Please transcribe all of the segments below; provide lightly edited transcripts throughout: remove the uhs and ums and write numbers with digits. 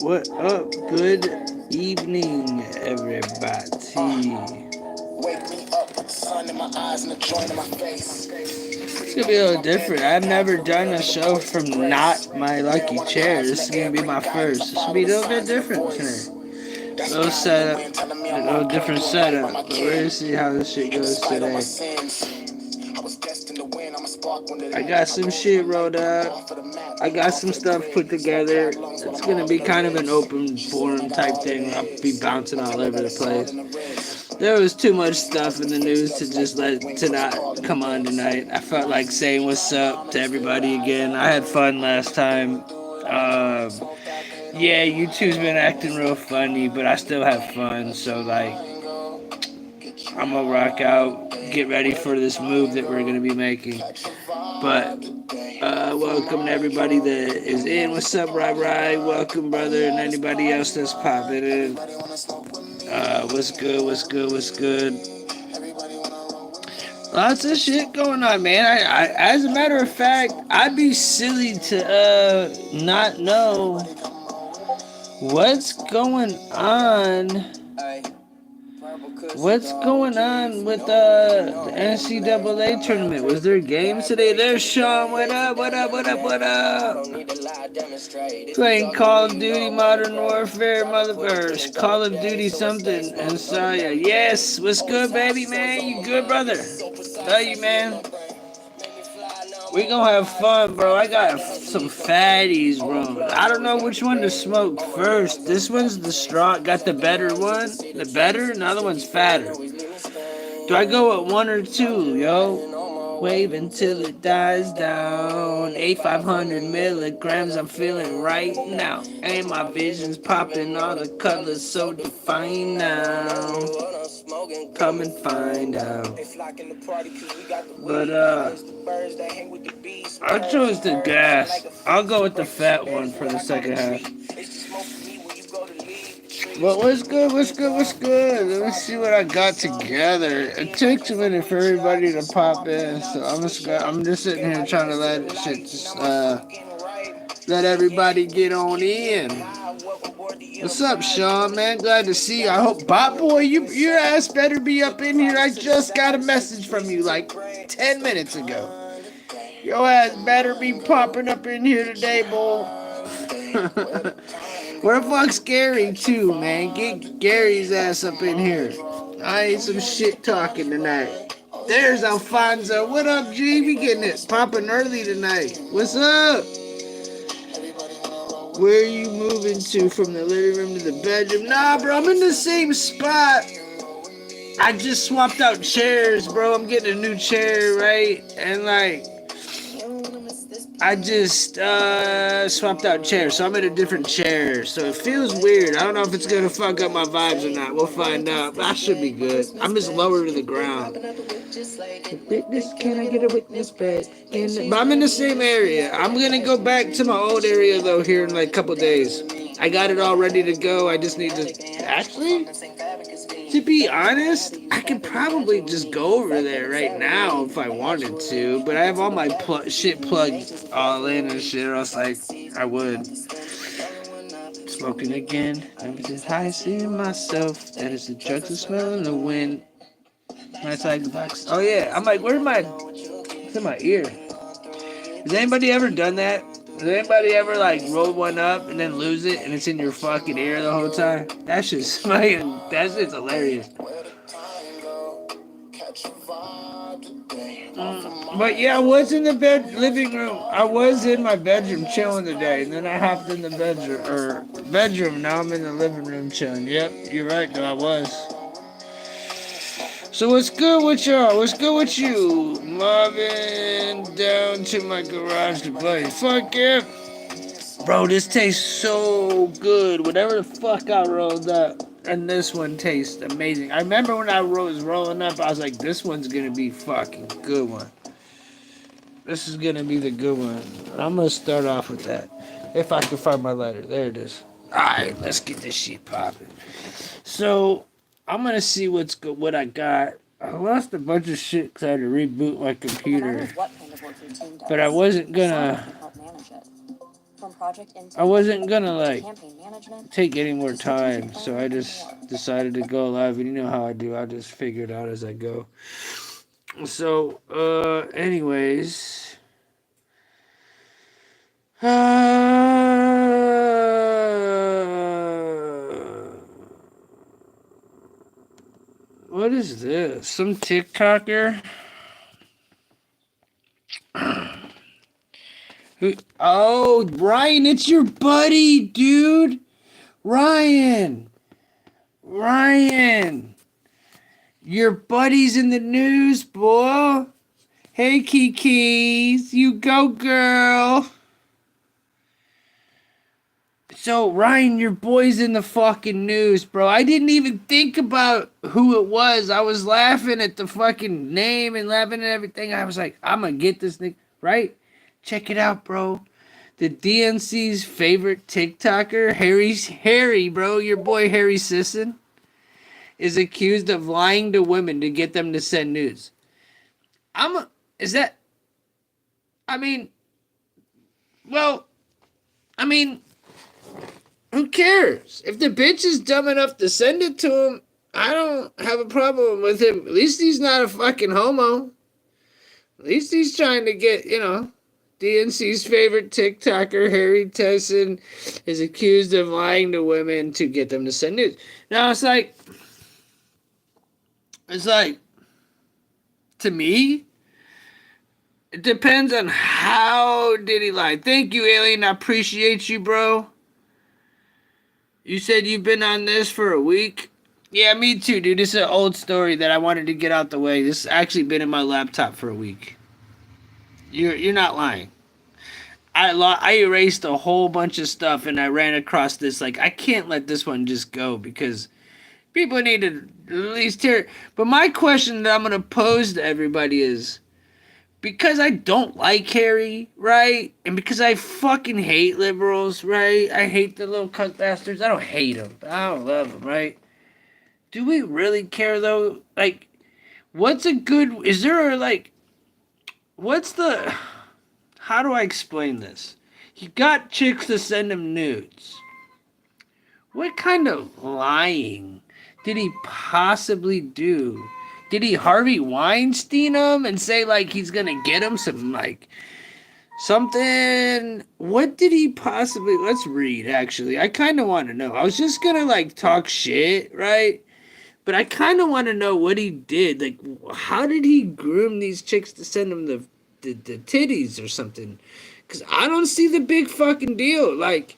What up? Good evening, everybody. Wake me up with the sun in my eyes and the joint in my face. It's gonna be a little different. I've never done a show from not my lucky chair. This is gonna be my first. This will be a little bit different today. Little setup, a little different setup. But we're gonna see how this shit goes today. I got some shit rolled up. I got some stuff put together. It's gonna be kind of an open forum type thing. I'll be bouncing all over the place. There was too much stuff in the news to just let to not come on tonight. I felt like saying what's up to everybody again. I had fun last time. Yeah, YouTube's been acting real funny, but I still have fun. So like, I'm gonna rock out, get ready for this move that we're gonna be making. But welcome to everybody that is in. What's up, Rai? Welcome, brother, and anybody else that's popping in. What's good? What's good? What's good? Lots of shit going on, man. As a matter of fact, I'd be silly to not know what's going on. What's going on with the NCAA tournament? Was there games today? There's Sean. What up? What up? What up? What up? Playing Call of Duty Modern Warfare, motherfuckers. Call of Duty something. And Saya. Yes. What's good, baby, man? You good, brother? Love you, man. We gonna have fun, bro. I got some fatties, bro. I don't know which one to smoke first. This one's the strong, got the better one. The better, and the other one's fatter. Do I go with one or two, yo? Wave until it dies down. 8,500 milligrams, I'm feeling right now. And my vision's popping, all the colors so defined now. Come and find out. But I chose the gas. I'll go with the fat one for the second half. But what's good? What's good? What's good? Let me see what I got together. It takes a minute for everybody to pop in, so I'm just sitting here trying to let everybody get on in. What's up, Sean, man? Glad to see you. I hope, Bot Boy, your ass better be up in here. I just got a message from you like 10 minutes ago. Your ass better be popping up in here today, boy. Where the fuck's Gary, too, man? Get Gary's ass up in here. I ain't some shit talking tonight. There's Alfonso. What up, G? We getting it popping early tonight. What's up? Where are you moving to from the living room to the bedroom? Nah, bro, I'm in the same spot. I just swapped out chairs, bro. I'm getting a new chair, right? And like, I just swapped out chairs, so I'm in a different chair. So it feels weird. I don't know if it's gonna fuck up my vibes or not. We'll find out. But I should be good. I'm just lower to the ground. Witness, can I get a witness bed? But I'm in the same area. I'm gonna go back to my old area though here in like a couple days. I got it all ready to go. I just need to actually. To be honest, I could probably just go over there right now if I wanted to, but I have all my shit plugged all in and shit, or else like I would. Smoking again, I'm just high seeing myself. That is the drugs that smell in the wind. My side box. Oh yeah, I'm like, where's my? It's in my ear. Has anybody ever done that? Has anybody ever like roll one up and then lose it and it's in your fucking ear the whole time? That shit's that shit's hilarious. But yeah, I was in the living room. I was in my bedroom chilling today, and then I hopped in the bedroom. Now I'm in the living room chilling. Yep, you're right, though. I was. So what's good with y'all? What's good with you? Marvin down to my garage to play. Fuck yeah. Bro, this tastes so good. Whatever the fuck I rolled up. And this one tastes amazing. I remember when I was rolling up, I was like, this one's gonna be fucking good one. This is gonna be the good one. I'm gonna start off with that. If I can find my lighter. There it is. Alright, let's get this shit popping. So, I'm gonna see what I got. I lost a bunch of shit because I had to reboot my computer. But I wasn't gonna. I wasn't gonna like take any more time, so I just decided to go live. And you know how I do. I just figure it out as I go. So, anyways. What is this? Some TikToker? Who? Oh, Ryan, it's your buddy, dude. Ryan. Your buddy's in the news, boy. Hey, Kiki's. You go, girl. So, Ryan, your boy's in the fucking news, bro. I didn't even think about who it was. I was laughing at the fucking name and laughing at everything. I was like, I'm gonna get this nigga, right? Check it out, bro. The DNC's favorite TikToker, Harry, bro, your boy Harry Sisson, is accused of lying to women to get them to send nudes. Who cares? If the bitch is dumb enough to send it to him, I don't have a problem with him. At least he's not a fucking homo. At least he's trying to get, DNC's favorite TikToker, Harry Tesson, is accused of lying to women to get them to send nudes. Now, it's like, to me, it depends on how did he lie. Thank you, Alien. I appreciate you, bro. You said you've been on this for a week? Yeah, me too, dude. This is an old story that I wanted to get out the way. This has actually been in my laptop for a week. You're not lying. I erased a whole bunch of stuff and I ran across this. Like, I can't let this one just go because people need to at least hear it. But my question that I'm going to pose to everybody is, because I don't like Harry, right? And because I fucking hate liberals, right? I hate the little cunt bastards. I don't hate them, but I don't love them, right? Do we really care, though? Like, what's a good... Is there, like... What's the... How do I explain this? He got chicks to send him nudes. What kind of lying did he possibly do? Did he Harvey Weinstein him and say, like, he's gonna get him some, like, something? What did he possibly... Let's read, actually. I kind of want to know. I was just gonna, like, talk shit, right? But I kind of want to know what he did. Like, how did he groom these chicks to send him the titties or something? Because I don't see the big fucking deal. Like,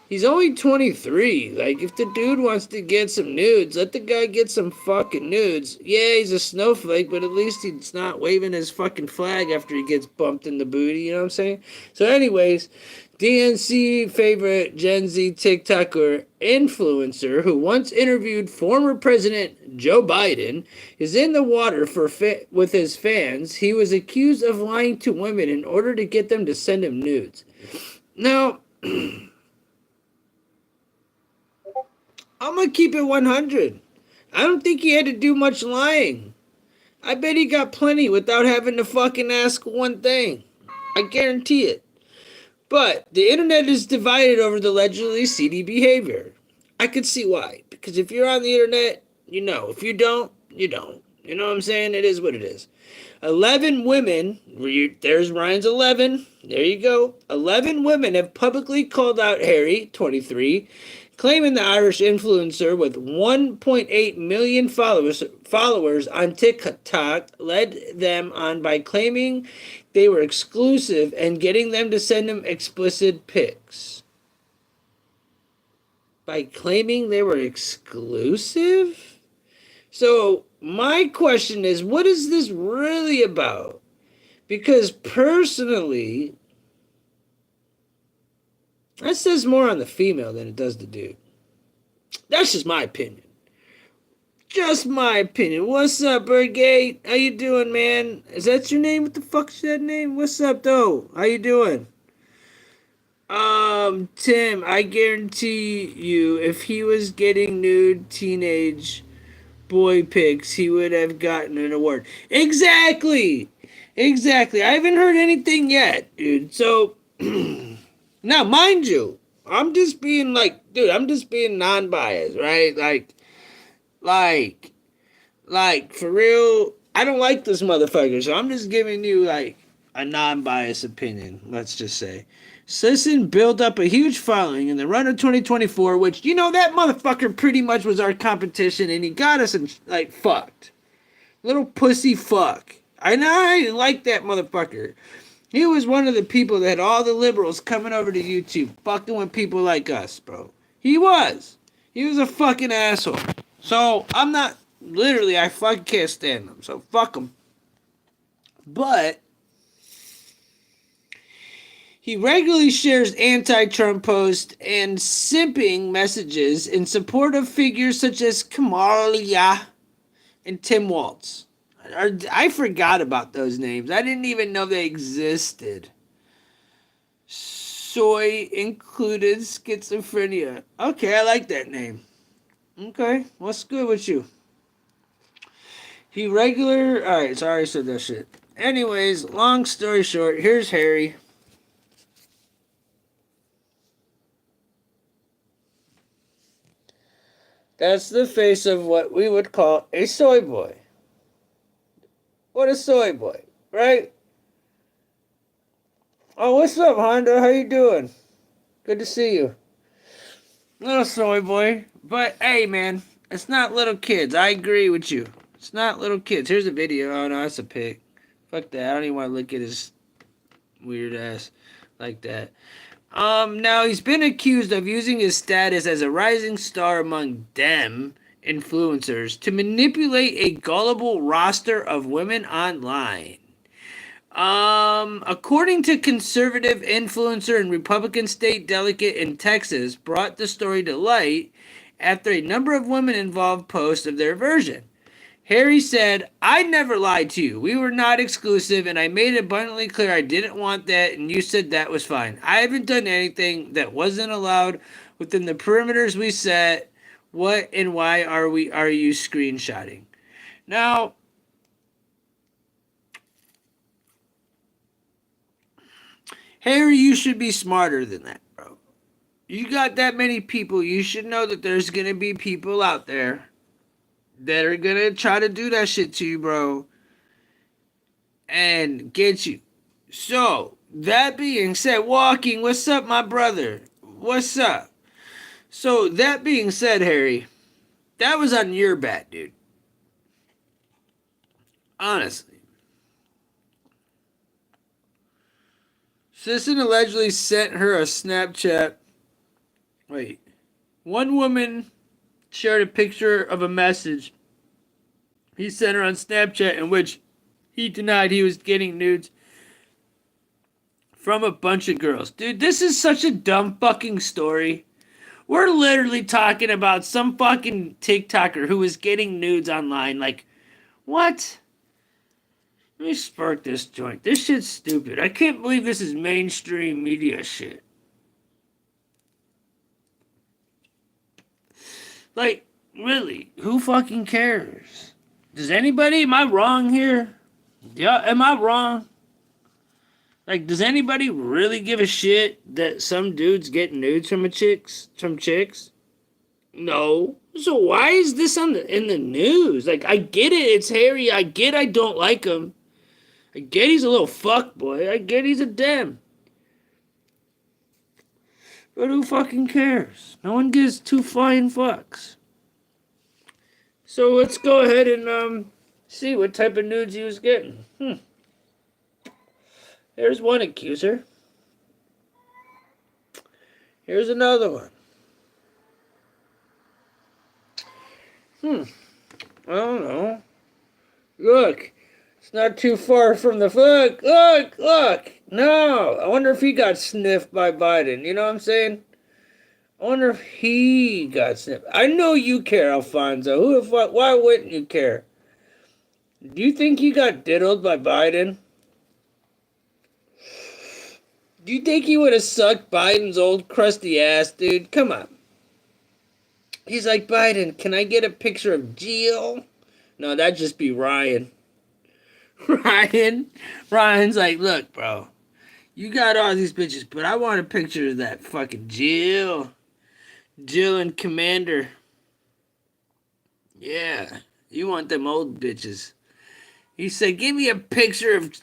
he's only 23. Like, if the dude wants to get some nudes, let the guy get some fucking nudes. Yeah, he's a snowflake, but at least he's not waving his fucking flag after he gets bumped in the booty, you know what I'm saying? So anyways, DNC favorite Gen Z TikToker influencer who once interviewed former President Joe Biden is in the water with his fans. He was accused of lying to women in order to get them to send him nudes. Now... I'm gonna keep it 100. I don't think he had to do much lying. I bet he got plenty without having to fucking ask one thing. I guarantee it. But the internet is divided over the allegedly seedy behavior. I could see why. Because if you're on the internet, you know. If you don't, you don't. You know what I'm saying? It is what it is. 11 women, there's Ryan's 11. There you go. 11 women have publicly called out Harry, 23, claiming the Irish influencer with 1.8 million followers on TikTok led them on by claiming they were exclusive and getting them to send them explicit pics. By claiming they were exclusive? So my question is, what is this really about? Because personally, that says more on the female than it does the dude. That's just my opinion. Just my opinion. What's up, Birdgate? How you doing, man? Is that your name? What the fuck's that name? What's up, though? How you doing? Tim, I guarantee you, if he was getting nude teenage boy pics, he would have gotten an award. Exactly! I haven't heard anything yet, dude. So... Now, mind you, I'm just being like, dude, I'm just being non-biased, right? Like, for real, I don't like this motherfucker, so I'm just giving you, like, a non-biased opinion, let's just say. Sisson built up a huge following in the run of 2024, which, you know, that motherfucker pretty much was our competition, and he got us, in, like, fucked. Little pussy fuck. I like that motherfucker. He was one of the people that had all the liberals coming over to YouTube, fucking with people like us, bro. He was. He was a fucking asshole. So, I'm not, literally, I fucking can't stand him. So, fuck him. But, he regularly shares anti-Trump posts and simping messages in support of figures such as Kamalia and Tim Waltz. I forgot about those names. I didn't even know they existed. Soy included schizophrenia. Okay, I like that name. Okay, what's good with you? Alright, sorry I said that shit. Anyways, long story short, here's Harry. That's the face of what we would call a soy boy. What a soy boy, right? Oh, what's up, Honda? How you doing? Good to see you. Little soy boy. But, hey, man, it's not little kids. I agree with you. It's not little kids. Here's a video. Oh, no, that's a pic. Fuck that. I don't even want to look at his weird ass like that. Now, he's been accused of using his status as a rising star among them influencers to manipulate a gullible roster of women online. According to conservative influencer and Republican state delegate in Texas, brought the story to light after a number of women involved posts of their version. Harry said, "I never lied to you. We were not exclusive, and I made it abundantly clear I didn't want that, and you said that was fine. I haven't done anything that wasn't allowed within the perimeters we set. What and why are you screenshotting?" Now, Harry, you should be smarter than that, bro. You got that many people, you should know that there's gonna be people out there that are gonna try to do that shit to you, bro, and get you. So, that being said, Walking, what's up, my brother? What's up? So, that being said, Harry, that was on your bat, dude. Honestly. Sisson allegedly sent her a Snapchat. Wait. One woman shared a picture of a message he sent her on Snapchat in which he denied he was getting nudes from a bunch of girls. Dude, this is such a dumb fucking story. We're literally talking about some fucking TikToker who was getting nudes online. Like, what? Let me spark this joint. This shit's stupid. I can't believe this is mainstream media shit. Like, really, who fucking cares? Does anybody, am I wrong here? Yeah, am I wrong? Like, does anybody really give a shit that some dudes get nudes from chicks? No. So why is this in the news? Like, I get it, it's Harry. I get I don't like him. I get he's a little fuckboy. I get he's a dem. But who fucking cares? No one gives two flying fucks. So let's go ahead and see what type of nudes he was getting. There's one accuser. Here's another one. I don't know. Look. It's not too far from the... Look! No! I wonder if he got sniffed by Biden. You know what I'm saying? I wonder if he got sniffed. I know you care, Alfonso. Who the fuck? Why wouldn't you care? Do you think he got diddled by Biden? Do you think he would have sucked Biden's old crusty ass, dude? Come on. He's like, "Biden, can I get a picture of Jill?" No, that'd just be Ryan. Ryan's like, "Look, bro, You got all these bitches, but I want a picture of that fucking Jill. Jill and Commander. Yeah. You want them old bitches. He said, give me a picture of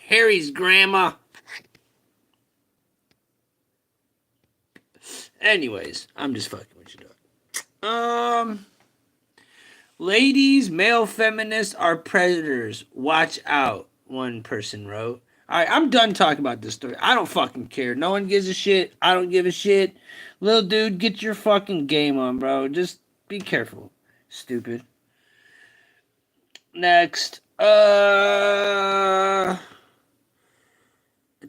Harry's grandma. Anyways, I'm just fucking with you, dog. Ladies, male feminists are predators. Watch out, one person wrote. Alright, I'm done talking about this story. I don't fucking care. No one gives a shit. I don't give a shit. Little dude, get your fucking game on, bro. Just be careful. Stupid. Next.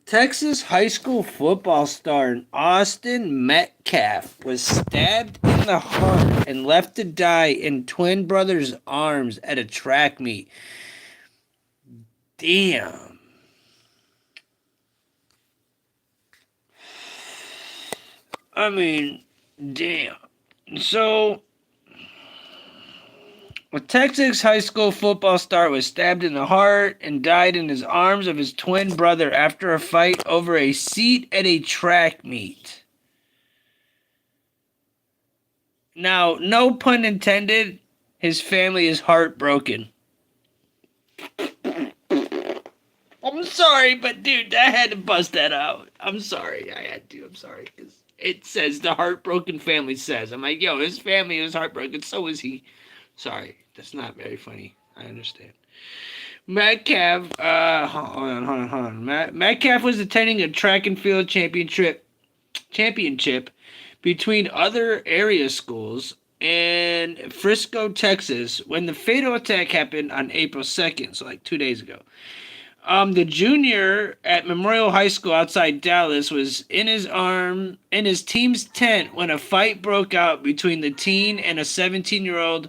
Texas high school football star Austin Metcalf was stabbed in the heart and left to die in twin brother's arms at a track meet. Damn. I mean, damn. So, a Texas high school football star was stabbed in the heart and died in his arms of his twin brother after a fight over a seat at a track meet. Now, no pun intended, his family is heartbroken. I'm sorry, but dude, I had to bust that out. I'm sorry, I had to. I'm sorry. It says the heartbroken family says. I'm like, yo, his family was heartbroken, so was he. Sorry, that's not very funny. I understand. Metcalf, hold on. Metcalf was attending a track and field championship between other area schools in Frisco, Texas, when the fatal attack happened on April 2nd, so like 2 days ago. The junior at Memorial High School outside Dallas was in his team's tent when a fight broke out between the teen and a 17-year-old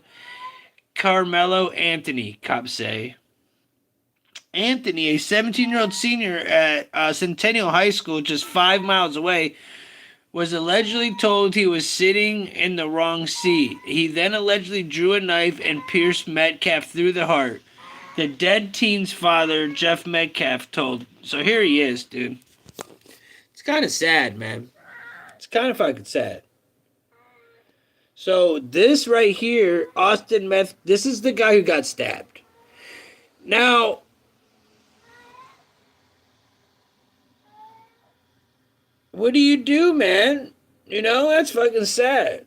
Carmelo Anthony, cops say. Anthony, a 17-year-old senior at Centennial High School just 5 miles away, was allegedly told he was sitting in the wrong seat. He then allegedly drew a knife and pierced Metcalf through the heart. The dead teen's father, Jeff Metcalf, told. So here he is, dude. It's kind of sad, man. It's kind of fucking sad. So this right here, Austin Meth, this is the guy who got stabbed. Now, what do you do, man? You know, that's fucking sad.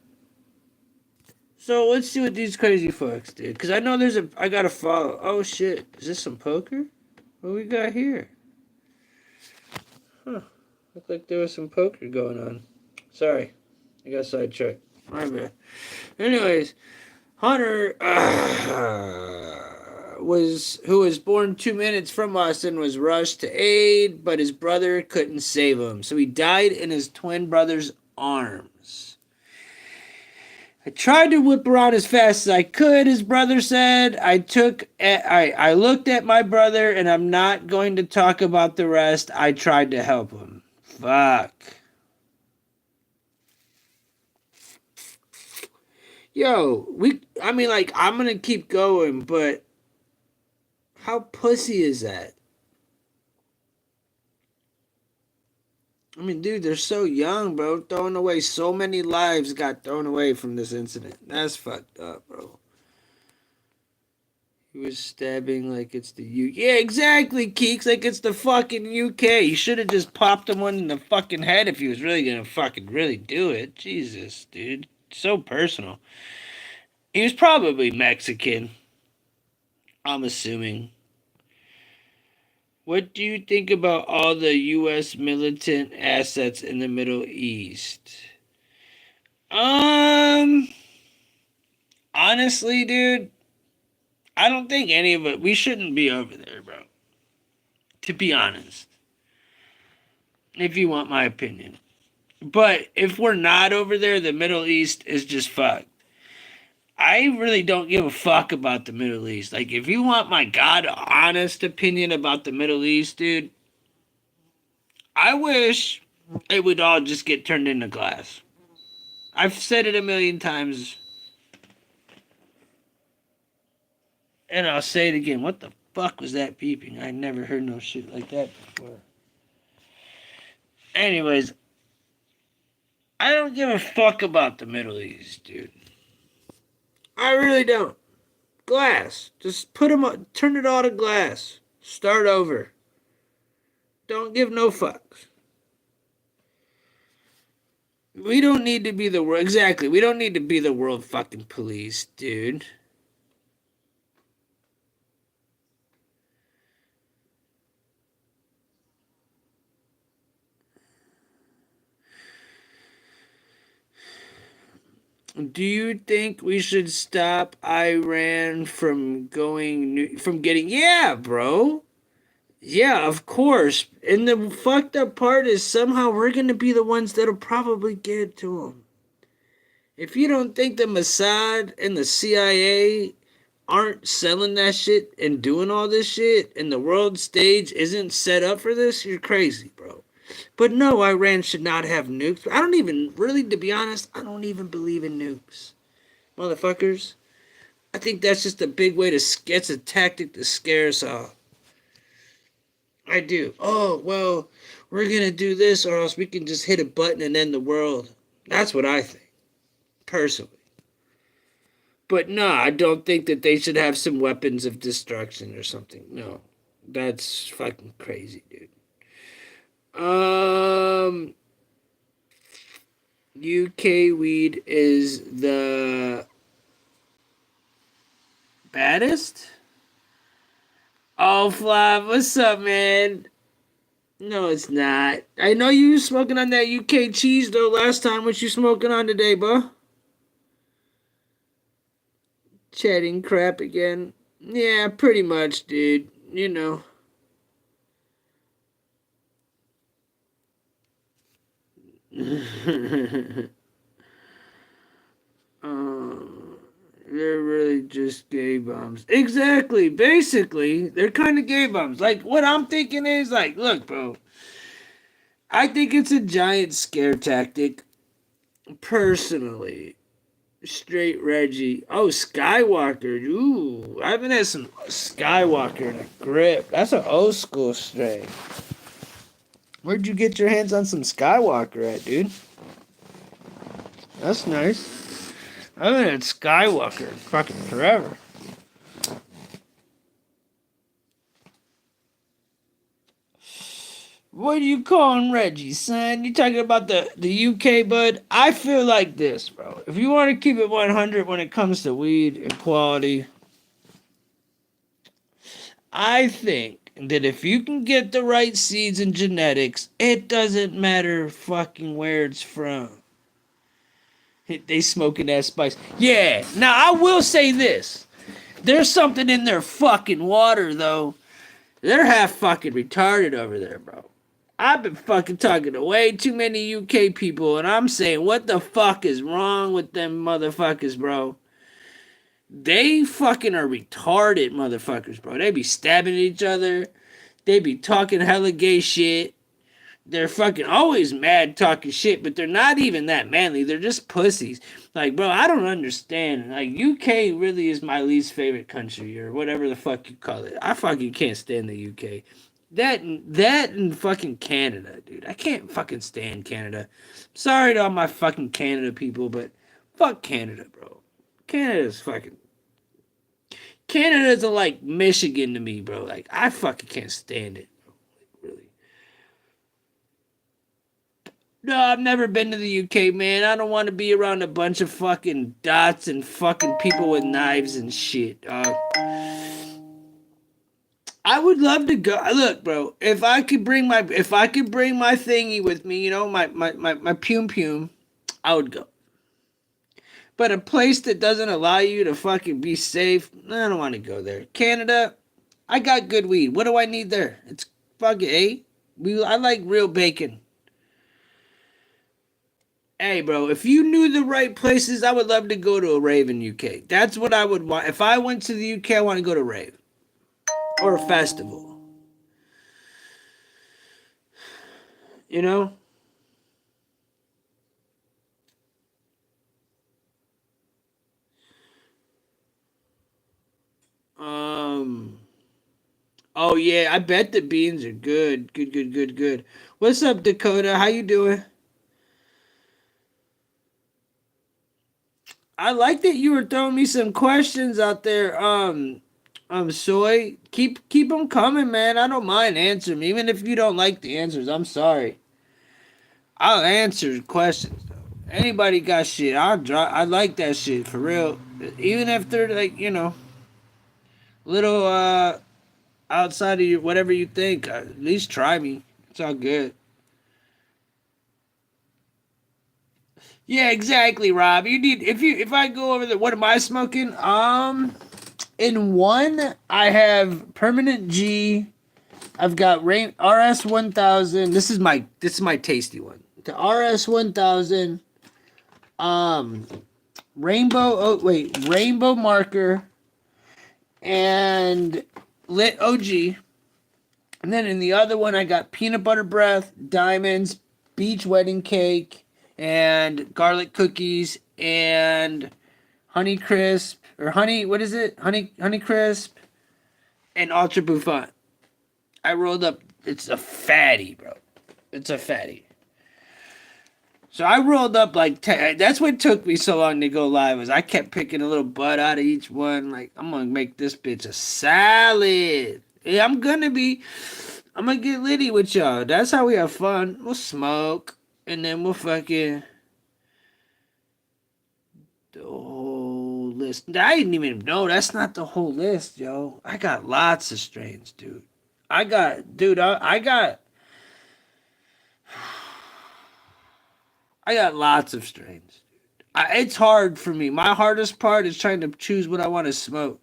So let's see what these crazy folks did. Because I know I gotta follow. Oh shit, is this some poker? What we got here? Huh, looked like there was some poker going on. Sorry, I got sidetracked. My bad. Anyways, Hunter, who was born 2 minutes from Austin, was rushed to aid, but his brother couldn't save him. So he died in his twin brother's arms. I tried to whip around as fast as I could, his brother said. I looked at my brother, and I'm not going to talk about the rest. I tried to help him. Fuck. Yo, I'm gonna keep going, but how pussy is that? I mean, dude, they're so young, bro. Throwing away so many lives got thrown away from this incident. That's fucked up, bro. He was stabbing like it's the UK. Yeah, exactly, Keeks. Like it's the fucking UK. He should have just popped him one in the fucking head if he was really gonna fucking really do it. Jesus, dude. So personal. He was probably Mexican. I'm assuming. What do you think about all the U.S. militant assets in the Middle East? Honestly, dude, I don't think any of it. We shouldn't be over there, bro. To be honest, if you want my opinion. But if we're not over there, the Middle East is just fucked. I really don't give a fuck about the Middle East. Like, if you want my God honest opinion about the Middle East, dude, I wish it would all just get turned into glass. I've said it a million times, and I'll say it again. What the fuck was that beeping? I never heard no shit like that before. Anyways, I don't give a fuck about the Middle East, dude. I really don't. Glass. Just put them on, turn it all to glass. Start over. Don't give no fucks. We don't need to be the world. Exactly. We don't need to be the world fucking police, dude. Do you think we should stop Iran from from getting? Yeah, bro. Yeah, of course. And the fucked up part is somehow we're gonna be the ones that'll probably get it to them. If you don't think the Mossad and the CIA aren't selling that shit and doing all this shit, and the world stage isn't set up for this, you're crazy, bro. But no, Iran should not have nukes. I don't even, really, to be honest, I don't even believe in nukes. Motherfuckers. I think that's just a big way to, it's a tactic to scare us all. I do. Oh, well, we're gonna do this or else we can just hit a button and end the world. That's what I think, personally. But no, I don't think that they should have some weapons of destruction or something. No. That's fucking crazy, dude. UK weed is the baddest? Oh, Flav, what's up, man? No, it's not. I know you smoking on that UK cheese, though, last time. What you smoking on today, bro? Chatting crap again. Yeah, pretty much, dude. You know. um, they're really just gay bums. Exactly. Basically, they're kind of gay bums. Like, what I'm thinking is, like, look, bro. I think it's a giant scare tactic, personally. Straight Reggie. Oh, Skywalker. Ooh, I haven't had some Skywalker in a grip. That's an old school strain. Where'd you get your hands on some Skywalker at, dude? That's nice. I haven't had Skywalker in fucking forever. What are you calling Reggie, son? You talking about the UK, bud? I feel like this, bro. If you want to keep it 100 when it comes to weed and quality, I think that if you can get the right seeds and genetics, it doesn't matter fucking where it's from. They smoking that spice. Yeah. Now I will say this. There's something in their fucking water though. They're half fucking retarded over there, bro. I've been fucking talking to way too many UK people and I'm saying what the fuck is wrong with them motherfuckers, bro? They fucking are retarded motherfuckers, bro. They be stabbing each other. They be talking hella gay shit. They're fucking always mad talking shit, but they're not even that manly. They're just pussies. Like, bro, I don't understand. Like, UK really is my least favorite country, or whatever the fuck you call it. I fucking can't stand the UK. That and fucking Canada, dude. I can't fucking stand Canada. Sorry to all my fucking Canada people, but fuck Canada, bro. Canada's fucking Canada's like Michigan to me, bro. Like, I fucking can't stand it, bro. Like, really. No, I've never been to the UK, man. I don't want to be around a bunch of fucking dots and fucking people with knives and shit. I would love to go. Look, bro, if I could bring my thingy with me, you know, my pum pum, I would go. But a place that doesn't allow you to fucking be safe, I don't want to go there. Canada, I got good weed. What do I need there? It's fucking I like real bacon. Hey, bro, if you knew the right places, I would love to go to a rave in UK. That's what I would want. If I went to the UK, I want to go to a rave or a festival. You know? Um. Oh yeah, I bet the beans are good. Good, good, good, good. What's up, Dakota? How you doing? I like that you were throwing me some questions out there. Soy. Keep them coming, man. I don't mind answering 'em. Even if you don't like the answers, I'm sorry. I'll answer questions though. Anybody got shit? I'll drop. I like that shit for real. Even if they're like little outside of your whatever you think. At least try me. It's all good. Yeah, exactly, Rob. You need if I go over the what am I smoking? In one I have permanent G. I've got Rain RS 1000. This is my tasty one. The RS 1000. Um, Rainbow marker and lit OG. And then in the other one, I got peanut butter breath, diamonds, beach wedding cake, and garlic cookies, and honey crisp or honey. What is it? Honey crisp, and ultra bouffant. I rolled up. It's a fatty, bro. It's a fatty. So I rolled up like 10. That's what took me so long to go live. Was I kept picking a little bud out of each one. Like I'm gonna make this bitch a salad. Yeah, I'm gonna get litty with y'all. That's how we have fun. We'll smoke and then we'll fucking the whole list. I didn't even know that's not the whole list, yo. I got lots of strains, dude. I got lots of strains. It's hard for me. My hardest part is trying to choose what I want to smoke.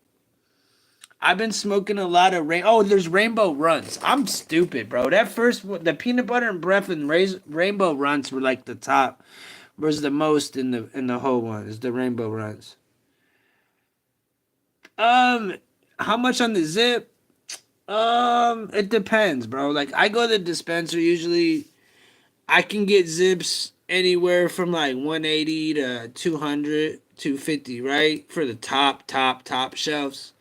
I've been smoking a lot of there's rainbow runs. I'm stupid, bro. That first one, the peanut butter and breath and rainbow runs were like the top. Was the most in the whole one is the rainbow runs. Um, how much on the zip? It depends, bro. Like I go to the dispenser usually. I can get zips anywhere from like 180 to 200, 250, right? For the top shelves.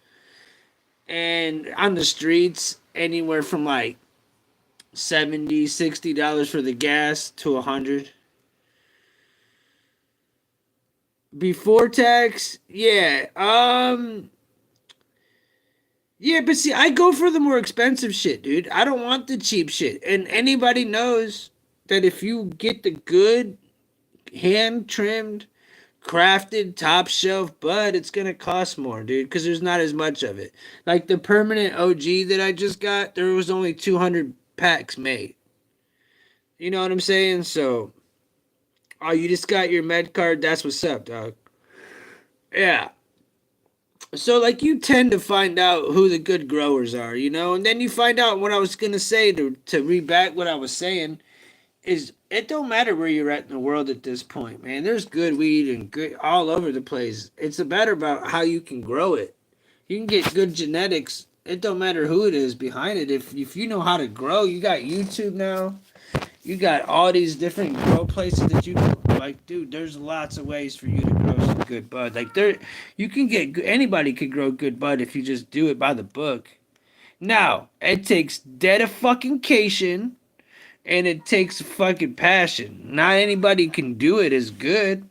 And on the streets, anywhere from like 70, $60 for the gas to 100. Before tax, yeah. Yeah, but see, I go for the more expensive shit, dude. I don't want the cheap shit. And anybody knows that if you get the good hand trimmed, crafted, top shelf bud, it's gonna cost more, dude, because there's not as much of it. Like the permanent OG that I just got, there was only 200 packs made. You know what I'm saying? So, oh, you just got your med card. That's what's up, dog. Yeah. So, like, you tend to find out who the good growers are, and then you find out what I was gonna say to reback what I was saying is it don't matter where you're at in the world at this point, man. There's good weed and good all over the place. It's a matter about how you can grow it. You can get good genetics. It don't matter who it is behind it. If you know how to grow, you got YouTube now. You got all these different grow places that you can, like, dude. There's lots of ways for you to grow some good bud. Like you can get anybody could grow good bud if you just do it by the book. Now it takes dedication and it takes fucking passion. Not anybody can do it as good,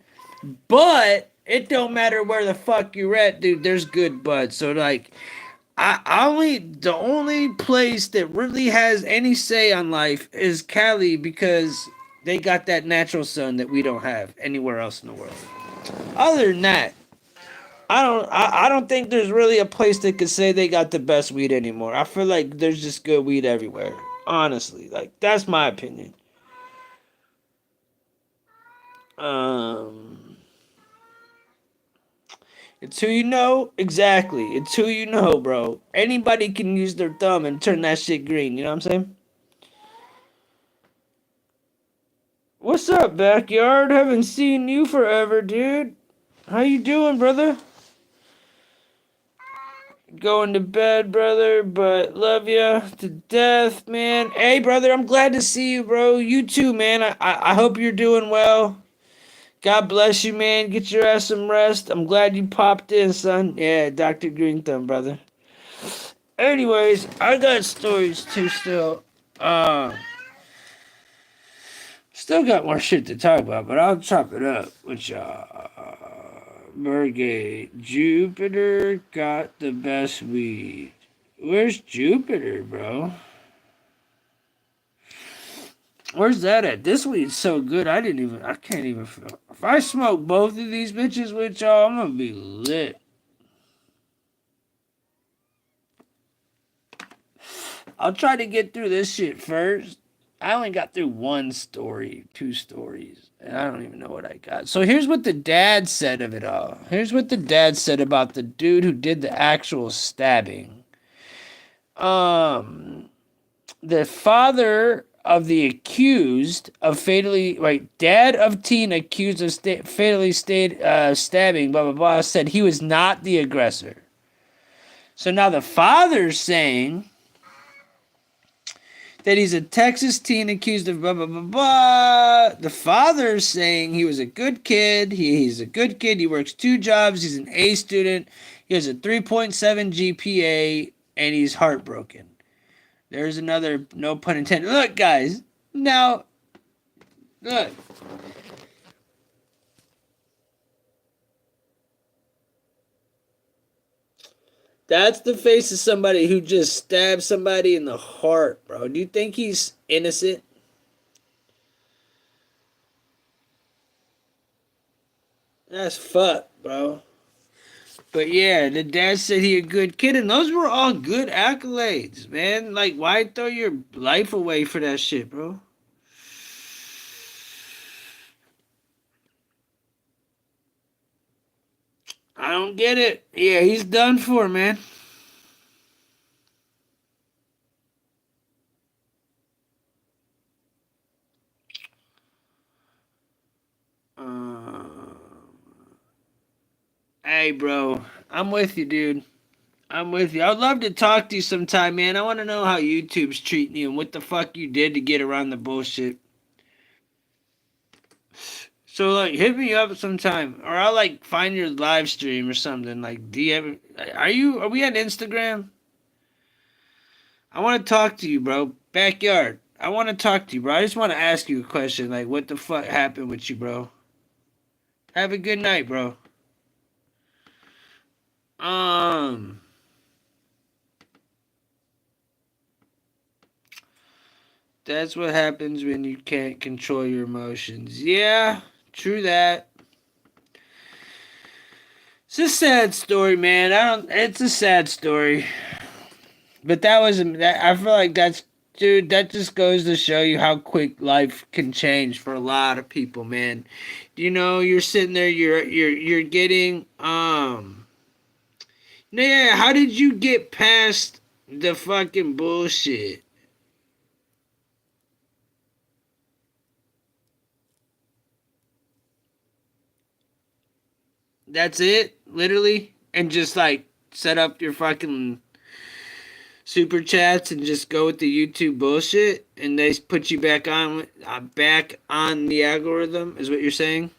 but it don't matter where the fuck you're at, dude. There's good bud. So like, the only place that really has any say on life is Cali because they got that natural sun that we don't have anywhere else in the world. Other than that, I don't think there's really a place that could say they got the best weed anymore. I feel like there's just good weed everywhere. Honestly, like that's my opinion. Um, it's who you know. Exactly. It's who you know, bro. Anybody can use their thumb and turn that shit green. You know what I'm saying? What's up, backyard? Haven't seen you forever, dude. How you doing, brother? Going to bed, brother, but love ya to death, man. Hey, brother, I'm glad to see you, bro. You too, man. I hope you're doing well. God bless you, man. Get your ass some rest. I'm glad you popped in, son. Yeah, Dr. Green Thumb, brother. Anyways, I got stories too still. Still got more shit to talk about, but I'll chop it up with y'all. Mergate. Jupiter got the best weed. Where's Jupiter, bro? Where's that at? This weed's so good, I can't even feel. If I smoke both of these bitches with y'all, I'm gonna be lit. I'll try to get through this shit first. I only got through one story, two stories, and I don't even know what I got. So here's what the dad said of it all. Here's what the dad said about the dude who did the actual stabbing. The father of the accused of fatally, right, dad of teen accused of fatally stabbing, blah, blah, blah, said he was not the aggressor. So now the father's saying that he's a Texas teen accused of blah, blah, blah, blah. The father's saying he was a good kid. He's a good kid. He works 2 jobs. He's an A student. He has a 3.7 GPA, and he's heartbroken. There's another, no pun intended. Look, guys. Now, look. That's the face of somebody who just stabbed somebody in the heart, bro. Do you think he's innocent? That's fucked, bro. But yeah, the dad said he a good kid, and those were all good accolades, man. Like, why throw your life away for that shit, bro? I don't get it. Yeah, he's done for, man. Hey, bro. I'm with you, dude. I'm with you. I'd love to talk to you sometime, man. I want to know how YouTube's treating you and what the fuck you did to get around the bullshit. So, like, hit me up sometime, or I'll like find your live stream or something. Like, DM. Are we on Instagram? I want to talk to you, bro. Backyard. I want to talk to you, bro. I just want to ask you a question. Like, what the fuck happened with you, bro? Have a good night, bro. Um. That's what happens when you can't control your emotions. Yeah, true that. It's a sad story, man. It's a sad story. But that was I feel like that's dude, that just goes to show you how quick life can change for a lot of people, man. You know, you're sitting there, you're getting yeah, how did you get past the fucking bullshit? That's it, literally, and just like set up your fucking super chats and just go with the YouTube bullshit, and they put you back on the algorithm. Is what you're saying?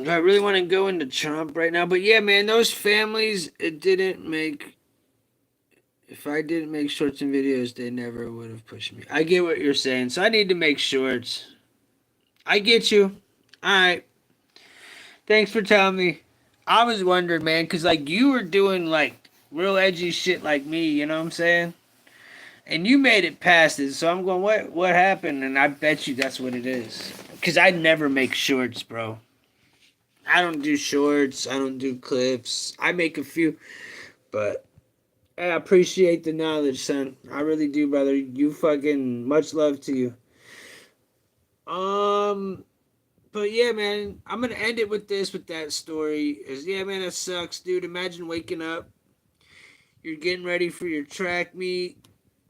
Do I really want to go into Trump right now? But yeah, man, those families, it didn't make. If I didn't make shorts and videos, they never would have pushed me. I get what you're saying, so I need to make shorts. I get you. All right. Thanks for telling me. I was wondering, man, because like you were doing like real edgy shit like me, you know what I'm saying? And you made it past it, so I'm going, what happened? And I bet you that's what it is. Because I never make shorts, bro. I don't do shorts. I don't do clips. I make a few, but I appreciate the knowledge, son. I really do, brother. You fucking much love to you. Um, but yeah, man, I'm gonna end it with this, with that story. Is yeah, man, it sucks, dude. Imagine waking up, you're getting ready for your track meet.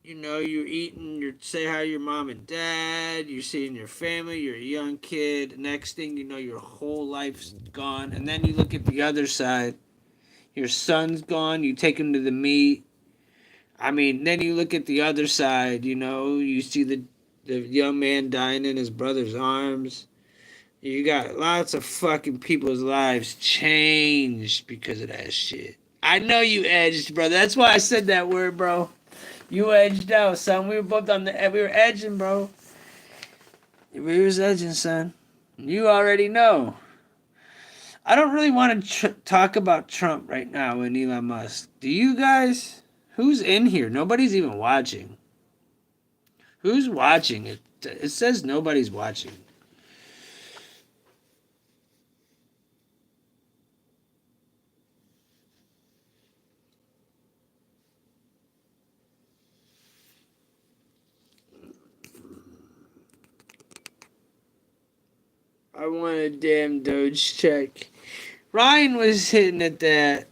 You know, you're eating, you say hi to your mom and dad, you're seeing your family, you're a young kid. Next thing you know, your whole life's gone. And then you look at the other side, your son's gone, you take him to the meet. I mean, then you look at the other side, you see the young man dying in his brother's arms. You got lots of fucking people's lives changed because of that shit. I know you edged, bro. That's why I said that word, bro. You edged out, son. We were both we were edging, bro. We was edging, son. You already know. I don't really want to talk about Trump right now and Elon Musk. Do you guys? Who's in here? Nobody's even watching. Who's watching? It says nobody's watching. I want a damn Doge check. Ryan was hitting at that.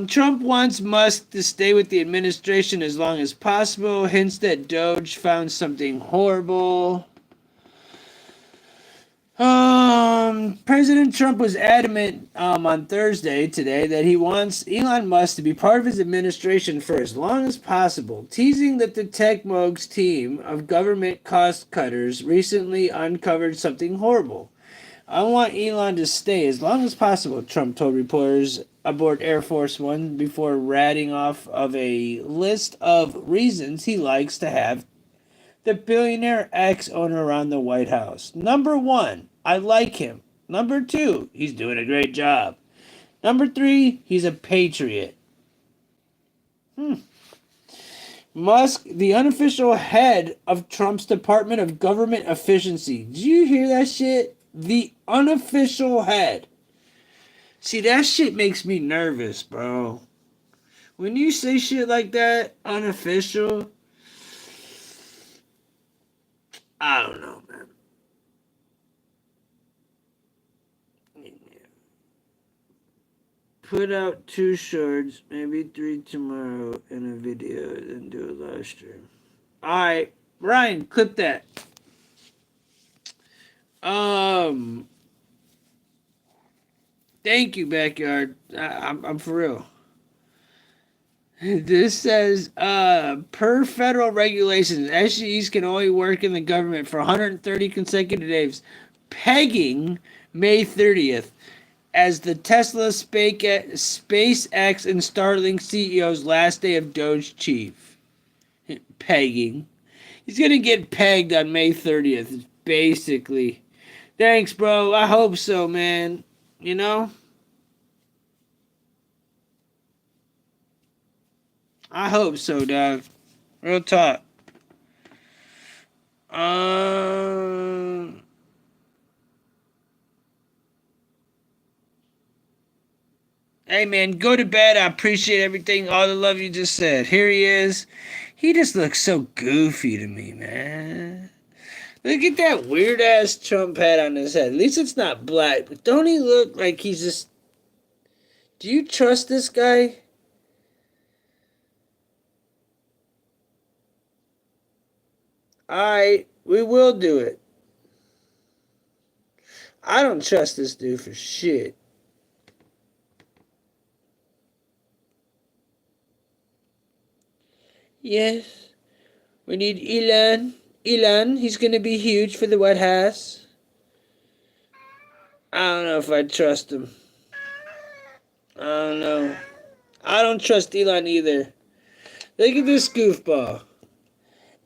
Trump wants Musk to stay with the administration as long as possible. Hints that Doge found something horrible. President Trump was adamant on Thursday today that he wants Elon Musk to be part of his administration for as long as possible, teasing that the tech mogu's team of government cost cutters recently uncovered something horrible. I want Elon to stay as long as possible, Trump told reporters aboard Air Force One before ratting off of a list of reasons he likes to have the billionaire ex-owner around the White House. Number 1, I like him. Number 2, he's doing a great job. Number 3, he's a patriot. Musk, the unofficial head of Trump's Department of Government Efficiency. Did you hear that shit? The unofficial head. See, that shit makes me nervous, bro. When you say shit like that, unofficial, I don't know, man. Put out 2 shorts, maybe 3 tomorrow in a video, then do a live stream. Alright, Ryan, clip that. Thank you, Backyard. I'm for real. This says, per federal regulations, SGEs can only work in the government for 130 consecutive days, pegging May 30th as the Tesla, SpaceX, and Starlink CEO's last day of Doge chief. Pegging. He's going to get pegged on May 30th, basically. Thanks, bro. I hope so, man. You know? I hope so, dog. Real talk. Hey, man, go to bed. I appreciate everything, all the love you just said. Here he is. He just looks so goofy to me, man. Look at that weird-ass Trump hat on his head. At least it's not black. But don't he look like he's just... Do you trust this guy? Alright, we will do it. I don't trust this dude for shit. Yes. We need Elon. Elon, he's gonna be huge for the White House. I don't know if I trust him. I don't know. I don't trust Elon either. Look at this goofball.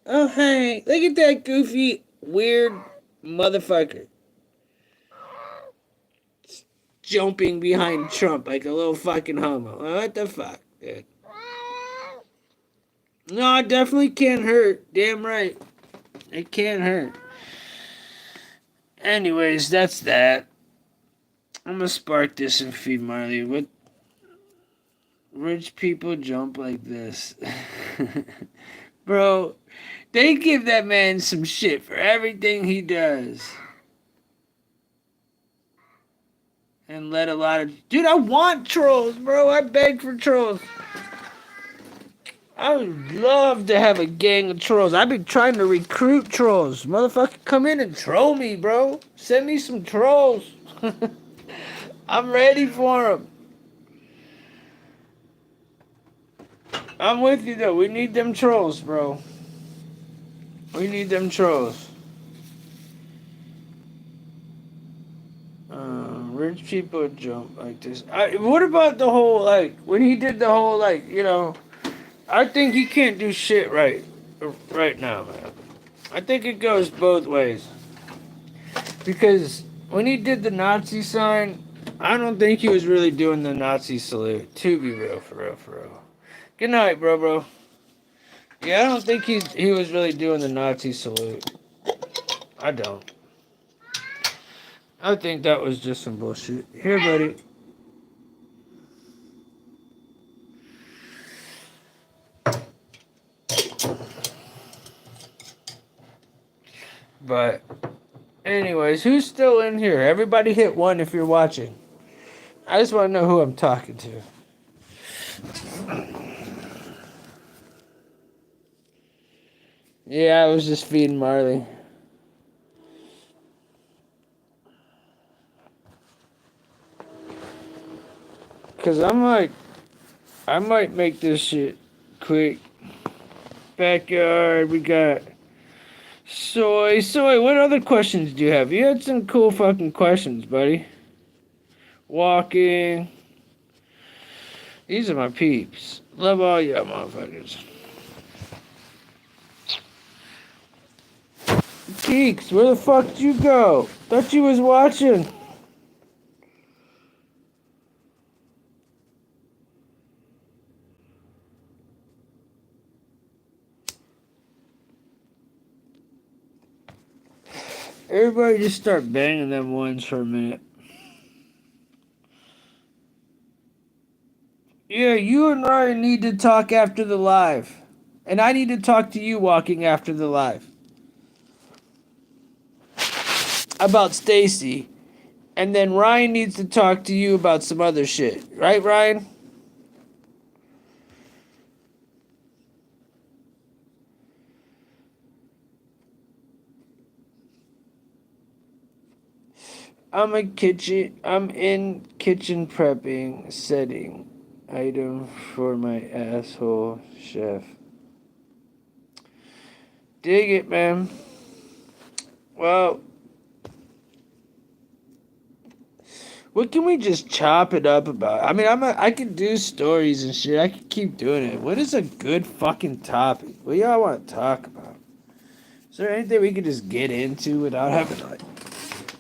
Oh, hey. Look at that goofy, weird motherfucker. Jumping behind Trump like a little fucking homo. What the fuck, dude? No, it definitely can't hurt. Damn right. It can't hurt. Anyways, that's that. I'm gonna spark this and feed Marley. What? Rich people jump like this. Bro, they give that man some shit for everything he does. And let a lot of... Dude, I want trolls, bro. I beg for trolls. I would love to have a gang of trolls. I've been trying to recruit trolls. Motherfucker, come in and troll me, bro. Send me some trolls. I'm ready for them. I'm with you though. We need them trolls, bro. We need them trolls. Rich people jump like this. What about the whole, like, when he did the whole, like, I think he can't do shit right now, man. I think it goes both ways. Because when he did the Nazi sign, I don't think he was really doing the Nazi salute. To be real, for real, for real. Good night, bro. Yeah, I don't think he was really doing the Nazi salute. I don't. I think that was just some bullshit. Here, buddy. But, anyways, who's still in here? Everybody hit 1 if you're watching. I just want to know who I'm talking to. Yeah, I was just feeding Marley. Because I might make this shit quick. Backyard, we got soy. What other questions do you have? You had some cool fucking questions, buddy. Walking. These are my peeps. Love all y'all motherfuckers. Geeks, where the fuck did you go? Thought you was watching. Everybody just start banging them ones for a minute. Yeah, you and Ryan need to talk after the live. And I need to talk to you walking after the live. About Stacy. And then Ryan needs to talk to you about some other shit. Right, Ryan? I'm in kitchen prepping setting item for my asshole chef. Dig it, man. Well, what can we just chop it up about? I mean, I can do stories and shit. I can keep doing it. What is a good fucking topic? What y'all want to talk about? Is there anything we could just get into without having to, like...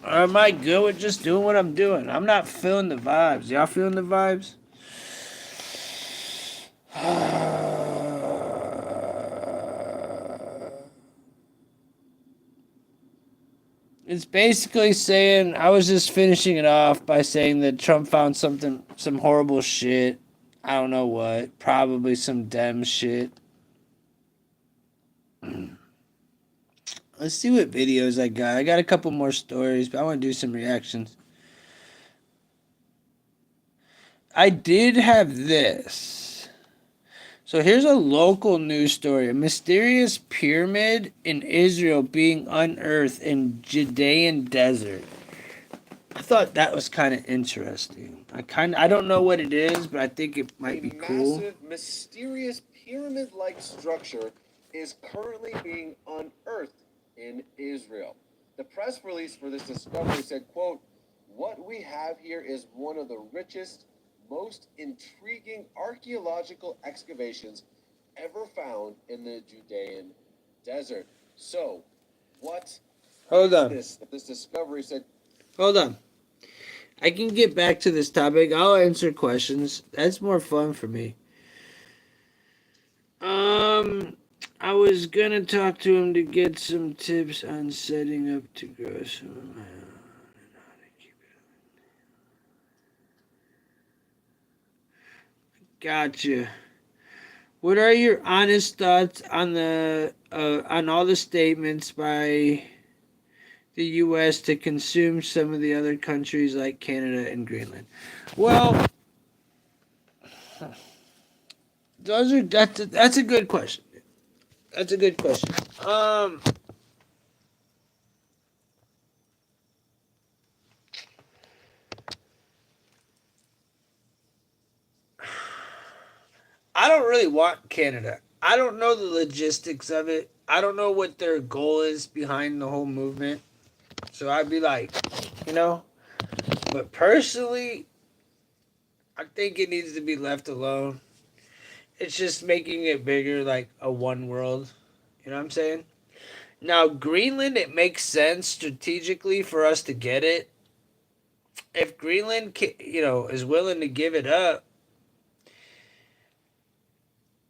Or am I good with just doing what I'm doing? I'm not feeling the vibes. Y'all feeling the vibes? It's basically saying, I was just finishing it off by saying that Trump found some horrible shit. I don't know what. Probably some Dem shit. Let's see what videos I got. I got a couple more stories, but I want to do some reactions. I did have this. So here's a local news story. A mysterious pyramid in Israel being unearthed in Judean desert. I thought that was kind of interesting. I don't know what it is, but I think it might be cool. A massive, mysterious pyramid-like structure is currently being unearthed in Israel. The press release for this discovery said, quote, "What we have here is one of the richest, most intriguing archaeological excavations ever found in the Judean desert." So, what Hold on. this discovery said... Hold on. I can get back to this topic. I'll answer questions. That's more fun for me. I was gonna talk to him to get some tips on setting up to grow some of my own and how to keep it. Gotcha. What are your honest thoughts on on all the statements by the U.S. to consume some of the other countries like Canada and Greenland? Well, that's a good question. That's a good question. I don't really want Canada. I don't know the logistics of it. I don't know what their goal is behind the whole movement. So I'd be like, you know. But personally, I think it needs to be left alone. It's just making it bigger, like a one world. You know what I'm saying? Now, Greenland, it makes sense strategically for us to get it. If Greenland, is willing to give it up,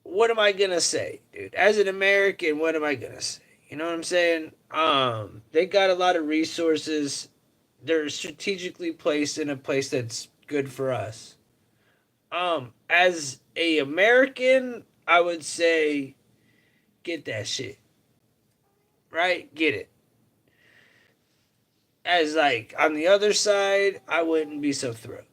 what am I gonna say, dude? As an American, what am I gonna say? You know what I'm saying? They got a lot of resources. They're strategically placed in a place that's good for us. As a American, I would say get that shit. Right? Get it. As like on the other side, I wouldn't be so thrilled.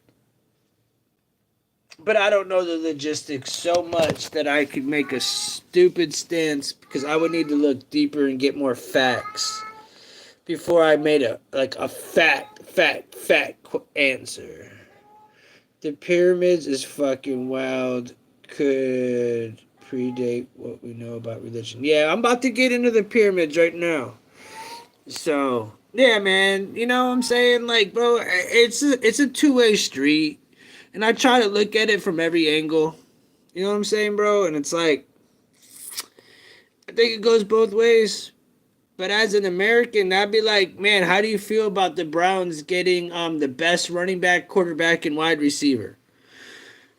But I don't know the logistics so much that I could make a stupid stance because I would need to look deeper and get more facts before I made a fact answer. The pyramids is fucking wild. Could predate what we know about religion. Yeah, I'm about to get into the pyramids right now. So yeah, man, you know what I'm saying? Like, bro, it's a two-way street, and I try to look at it from every angle. You know what I'm saying, bro? And it's like, I think it goes both ways. But as an American, I'd be like, man, how do you feel about the Browns getting the best running back, quarterback, and wide receiver?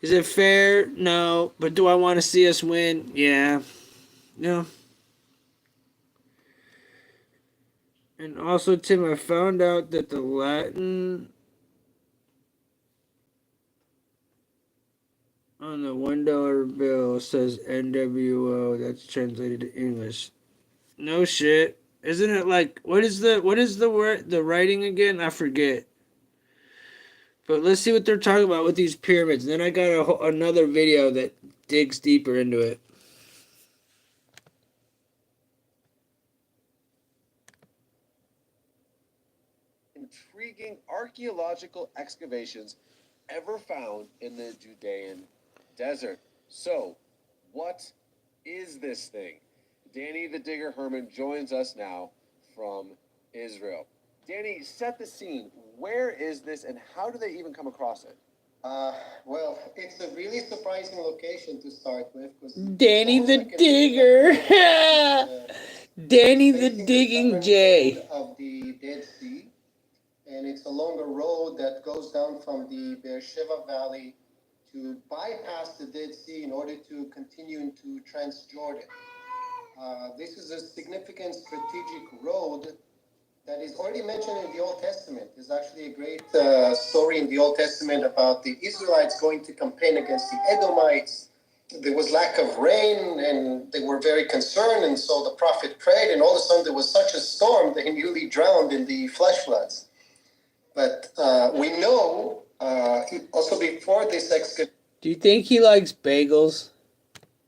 Is it fair? No. But do I want to see us win? Yeah. No. And also, Tim, I found out that the Latin on the $1 bill says NWO. That's translated to English. No shit. Isn't it like what is the word the writing again? I forget. But let's see what they're talking about with these pyramids. And then I got another video that digs deeper into it. Intriguing archaeological excavations ever found in the Judean desert. So, what is this thing? Danny the Digger Herman joins us now from Israel. Danny, set the scene. Where is this and how do they even come across it? Well, it's a really surprising location to start with. Danny the Digger. Danny the Digging Jay. Of the Dead Sea. And it's along a road that goes down from the Beersheba Valley to bypass the Dead Sea in order to continue into Transjordan. This is a significant strategic road that is already mentioned in the Old Testament. There's actually a great story in the Old Testament about the Israelites going to campaign against the Edomites. There was lack of rain, and they were very concerned, and so the prophet prayed, and all of a sudden there was such a storm that he nearly drowned in the flash floods. But we know also before this excavation... Do you think he likes bagels?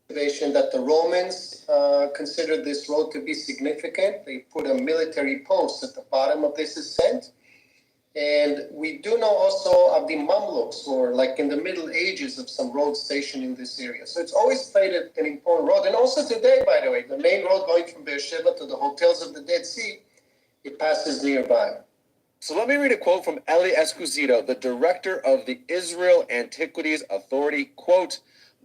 That the Romans considered this road to be significant. They put a military post at the bottom of this ascent. And we do know also of the Mamluks, or like in the Middle Ages, of some road station in this area. So it's always played an important role. And also today, by the way, the main road going from Beersheba to the hotels of the Dead Sea, it passes nearby. So let me read a quote from Eli Esposito, the director of the Israel Antiquities Authority. Quote,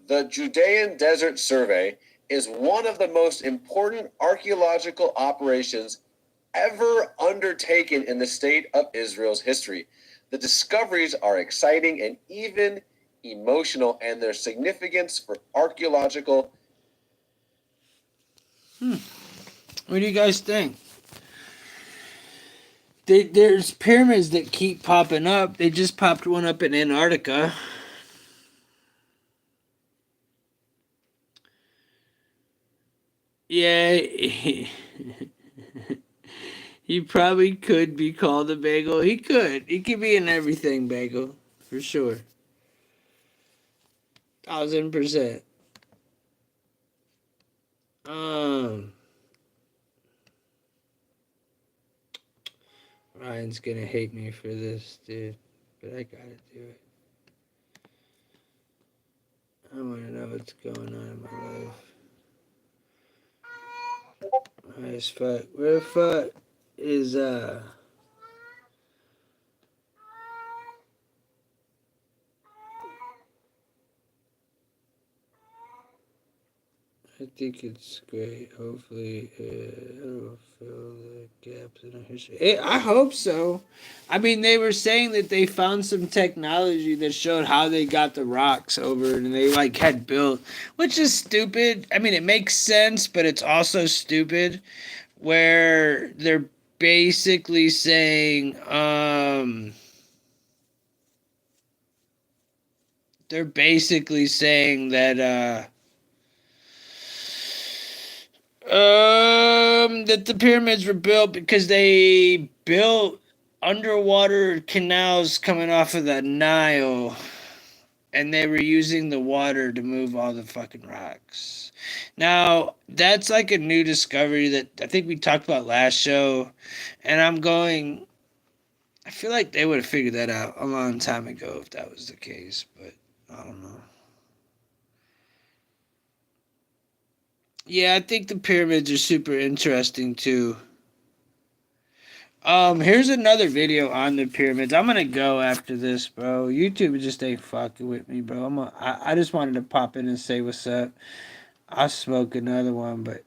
"The Judean Desert Survey is one of the most important archaeological operations ever undertaken in the state of Israel's history. The discoveries are exciting and even emotional, and their significance for archaeological..." What do you guys think? There's pyramids that keep popping up. They just popped one up in Antarctica. Yeah, he probably could be called a bagel. He could. He could be an everything bagel, for sure. 1000%. Ryan's gonna hate me for this, dude, but I gotta do it. I want to know what's going on in my life. High as fuck. Where the fuck is, I think it's great. Hopefully, it'll fill the gaps in our history. I hope so. I mean, they were saying that they found some technology that showed how they got the rocks over, and they like had built, which is stupid. I mean, it makes sense, but it's also stupid. Where basically saying, they're basically saying that the pyramids were built because they built underwater canals coming off of the Nile, and they were using the water to move all the fucking rocks. Now, that's like a new discovery that I think we talked about last show, and I feel like they would have figured that out a long time ago if that was the case, but I don't know. Yeah, I think the pyramids are super interesting too. Here's another video on the pyramids. I'm gonna go after this, bro. YouTube just ain't fucking with me, bro. I just wanted to pop in and say what's up. I'll smoke another one, but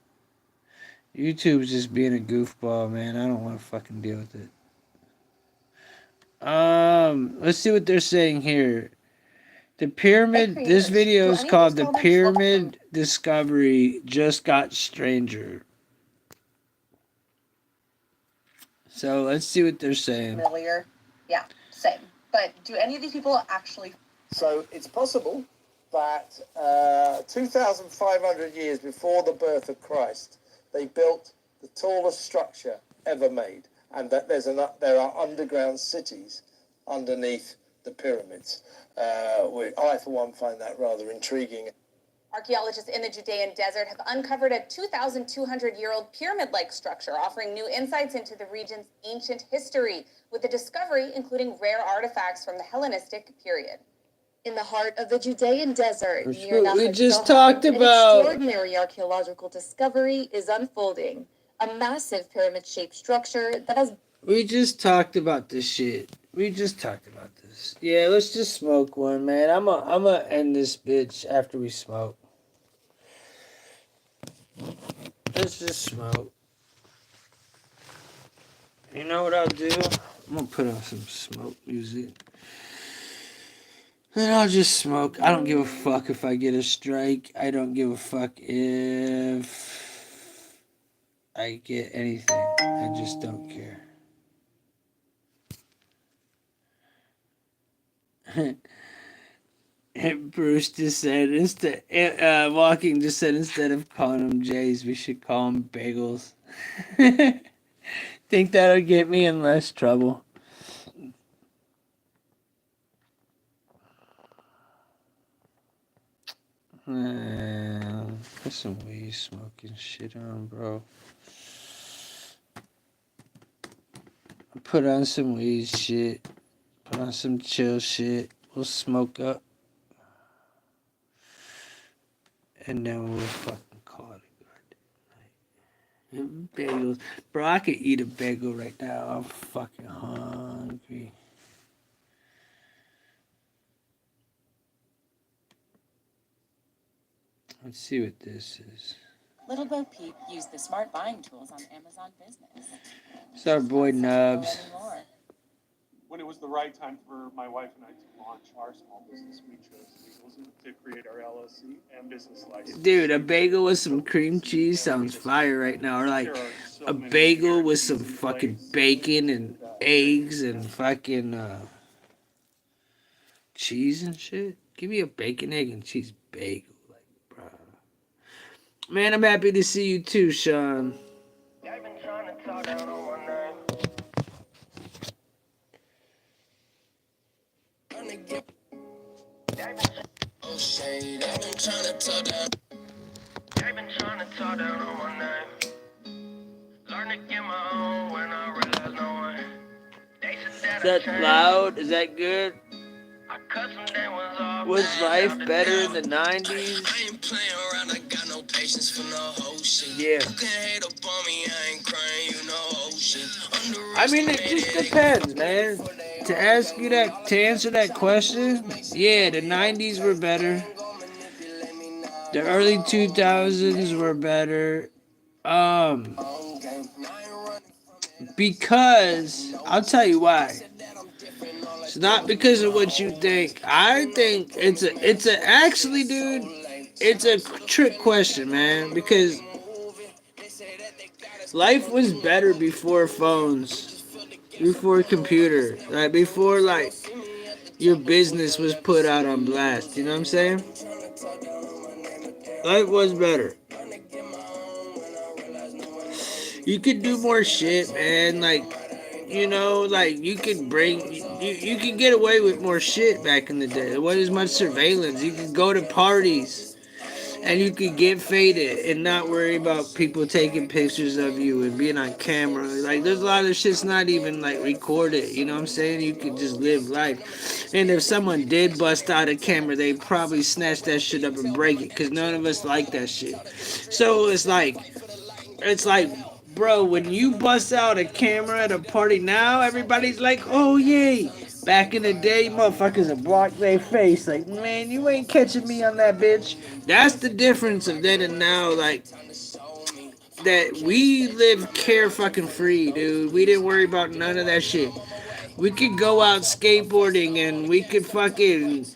YouTube's just being a goofball, man. I don't want to fucking deal with it. Let's see what they're saying here. The pyramid. This video is called "The Pyramid Discovery Just Got Stranger." So let's see what they're saying. Familiar. Yeah, same. But do any of these people actually... So it's possible that 2,500 years before the birth of Christ, they built the tallest structure ever made, and that there are underground cities underneath the pyramids. I, for one, find that rather intriguing. Archaeologists in the Judean desert have uncovered a 2,200-year-old pyramid-like structure, offering new insights into the region's ancient history, with the discovery including rare artifacts from the Hellenistic period. In the heart of the Judean desert, near we just talked about. An extraordinary archaeological discovery is unfolding. A massive pyramid-shaped structure that has... We just talked about this shit. We just talked about this. Yeah, let's just smoke one, man. I'm gonna end this bitch after we smoke. Let's just smoke. You know what I'll do? I'm gonna put on some smoke music. And I'll just smoke. I don't give a fuck if I get a strike. I don't give a fuck if I get anything. I just don't care. Bruce just said, Walking just said, instead of calling them J's, we should call them bagels. Think that'll get me in less trouble. Put some weed smoking shit on, bro. Put on some weed shit. Put on some chill shit. We'll smoke up. And then we'll fucking call it a good night. Bagels. Bro, I could eat a bagel right now. I'm fucking hungry. Let's see what this is. Little Bo Peep used the smart buying tools on Amazon Business. It's our boy Nubs. When it was the right time for my wife and I to launch our small business, we chose Legals to create our LLC and business license. Dude, a bagel with some cream cheese sounds fire right now. Or like a bagel with some fucking bacon and eggs and fucking cheese and shit. Give me a bacon, egg, and cheese bagel. Like, bro. Man, I'm happy to see you too, Sean. Oh shade, I've been trying to talk down. I've been trying to talk down on my name. Learn to get my own when I realize no one. Is that loud? Is that good? Was life better in the 90s? I ain't playing around, I got no patience for no whole shit. Yeah. You can hate up on me, I ain't crying, you know whole shit. I mean, it just depends, man. To answer that question, yeah, the 90s were better. The early 2000s were better. Because I'll tell you why. It's not because of what you think. I think it's a actually, dude. It's a trick question, man. Because life was better before phones, before computer, like before your business was put out on blast. You know what I'm saying? Life was better. You could do more shit, man. Like, you could you could get away with more shit back in the day. There wasn't as much surveillance. You could go to parties and you could get faded and not worry about people taking pictures of you and being on camera. Like, there's a lot of shit's not even like recorded. You know what I'm saying? You could just live life. And if someone did bust out a camera, they'd probably snatch that shit up and break it, because none of us like that shit. So it's like, bro, when you bust out a camera at a party now, everybody's like, oh, yay. Back in the day, motherfuckers would block their face. Like, man, you ain't catching me on that bitch. That's the difference of then and now. Like, that we live care fucking free, dude. We didn't worry about none of that shit. We could go out skateboarding and we could fucking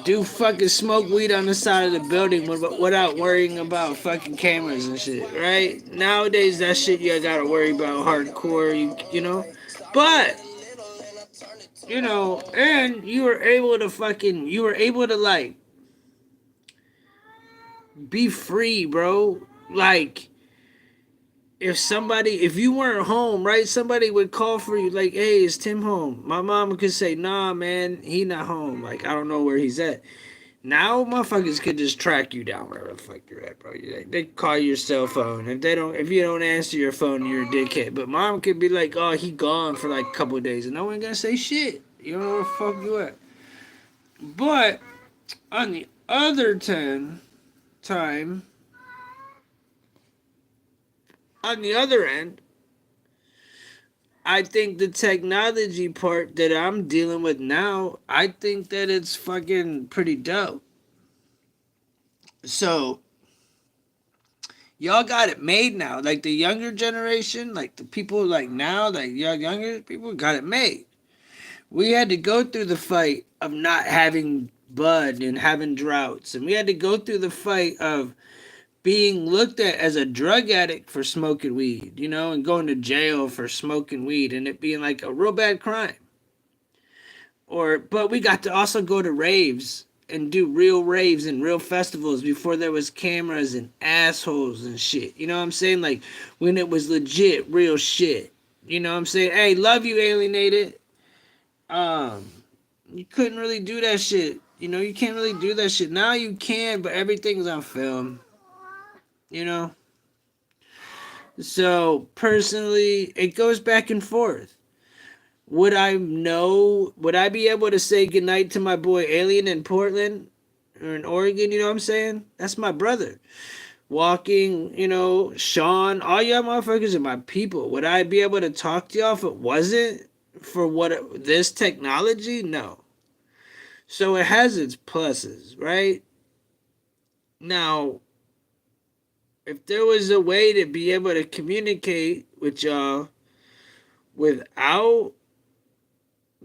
do fucking smoke weed on the side of the building without worrying about fucking cameras and shit, right? Nowadays, that shit you gotta worry about hardcore, you know? But, and you were able to like, be free, bro. Like, if you weren't home, right, somebody would call for you, like, hey, is Tim home? My mom could say, nah, man, he not home. Like, I don't know where he's at. Now, motherfuckers could just track you down wherever the fuck you're at, bro. They call your cell phone. If you don't answer your phone, you're a dickhead. But mom could be like, oh, he gone for like a couple of days, and no one gonna say shit. You know where the fuck you at. But on the other on the other end, I think the technology part that I'm dealing with now, I think that it's fucking pretty dope. So, y'all got it made now. Like, the younger generation, like the people like now, like younger people got it made. We had to go through the fight of not having bud and having droughts. And we had to go through the fight of being looked at as a drug addict for smoking weed, and going to jail for smoking weed and it being like a real bad crime. But we got to also go to raves and do real raves and real festivals before there was cameras and assholes and shit. You know what I'm saying? Like, when it was legit, real shit. You know what I'm saying? Hey, love you, Alienated. You couldn't really do that shit. You can't really do that shit. Now you can, but everything's on film. So, personally, it goes back and forth. Would I be able to say goodnight to my boy Alien in Portland or in Oregon? You know what I'm saying? That's my brother. Walking, Sean, all y'all motherfuckers are my people. Would I be able to talk to y'all if it wasn't for this technology? No. So it has its pluses, right? Now, if there was a way to be able to communicate with y'all without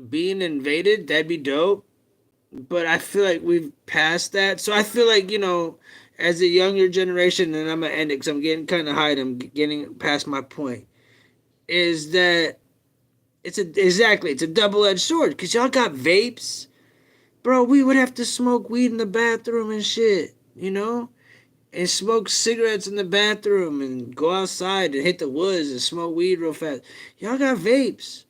being invaded, that'd be dope. But I feel like we've passed that. So I feel like, as a younger generation, and I'm going to end it because I'm getting kind of high and I'm getting past my point, is that it's a double-edged sword, because y'all got vapes. Bro, we would have to smoke weed in the bathroom and shit, and smoke cigarettes in the bathroom and go outside and hit the woods and smoke weed real fast. Y'all got vapes.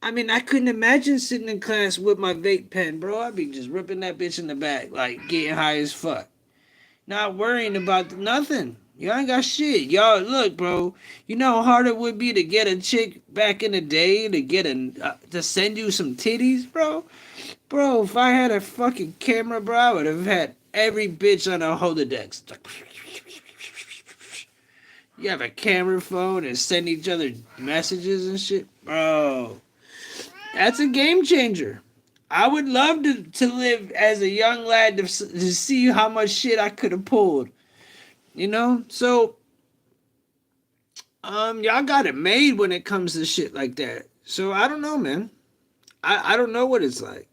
I mean, I couldn't imagine sitting in class with my vape pen, bro. I'd be just ripping that bitch in the back, like getting high as fuck. Not worrying about nothing. Y'all ain't got shit. Y'all, look, bro. You know how hard it would be to get a chick back in the day to get to send you some titties, bro? Bro, if I had a fucking camera, bro, I would have had every bitch on a Holodex. You have a camera phone and send each other messages and shit? Bro, that's a game changer. I would love to live as a young lad to see how much shit I could have pulled. You know? So, y'all got it made when it comes to shit like that. So, I don't know, man. I don't know what it's like.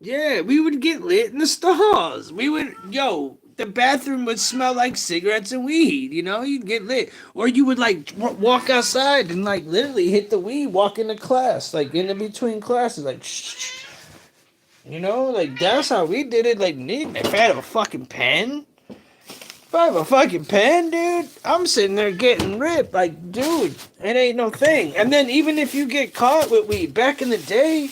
Yeah, we would get lit in the stalls. The bathroom would smell like cigarettes and weed. You know, you'd get lit, or you would like walk outside and like literally hit the weed, walk into class, like in between classes, like, shh. You know, like that's how we did it. Like, if I had a fucking pen, if I have a fucking pen, dude, I'm sitting there getting ripped. Like, dude, it ain't no thing. And then even if you get caught with weed, back in the day,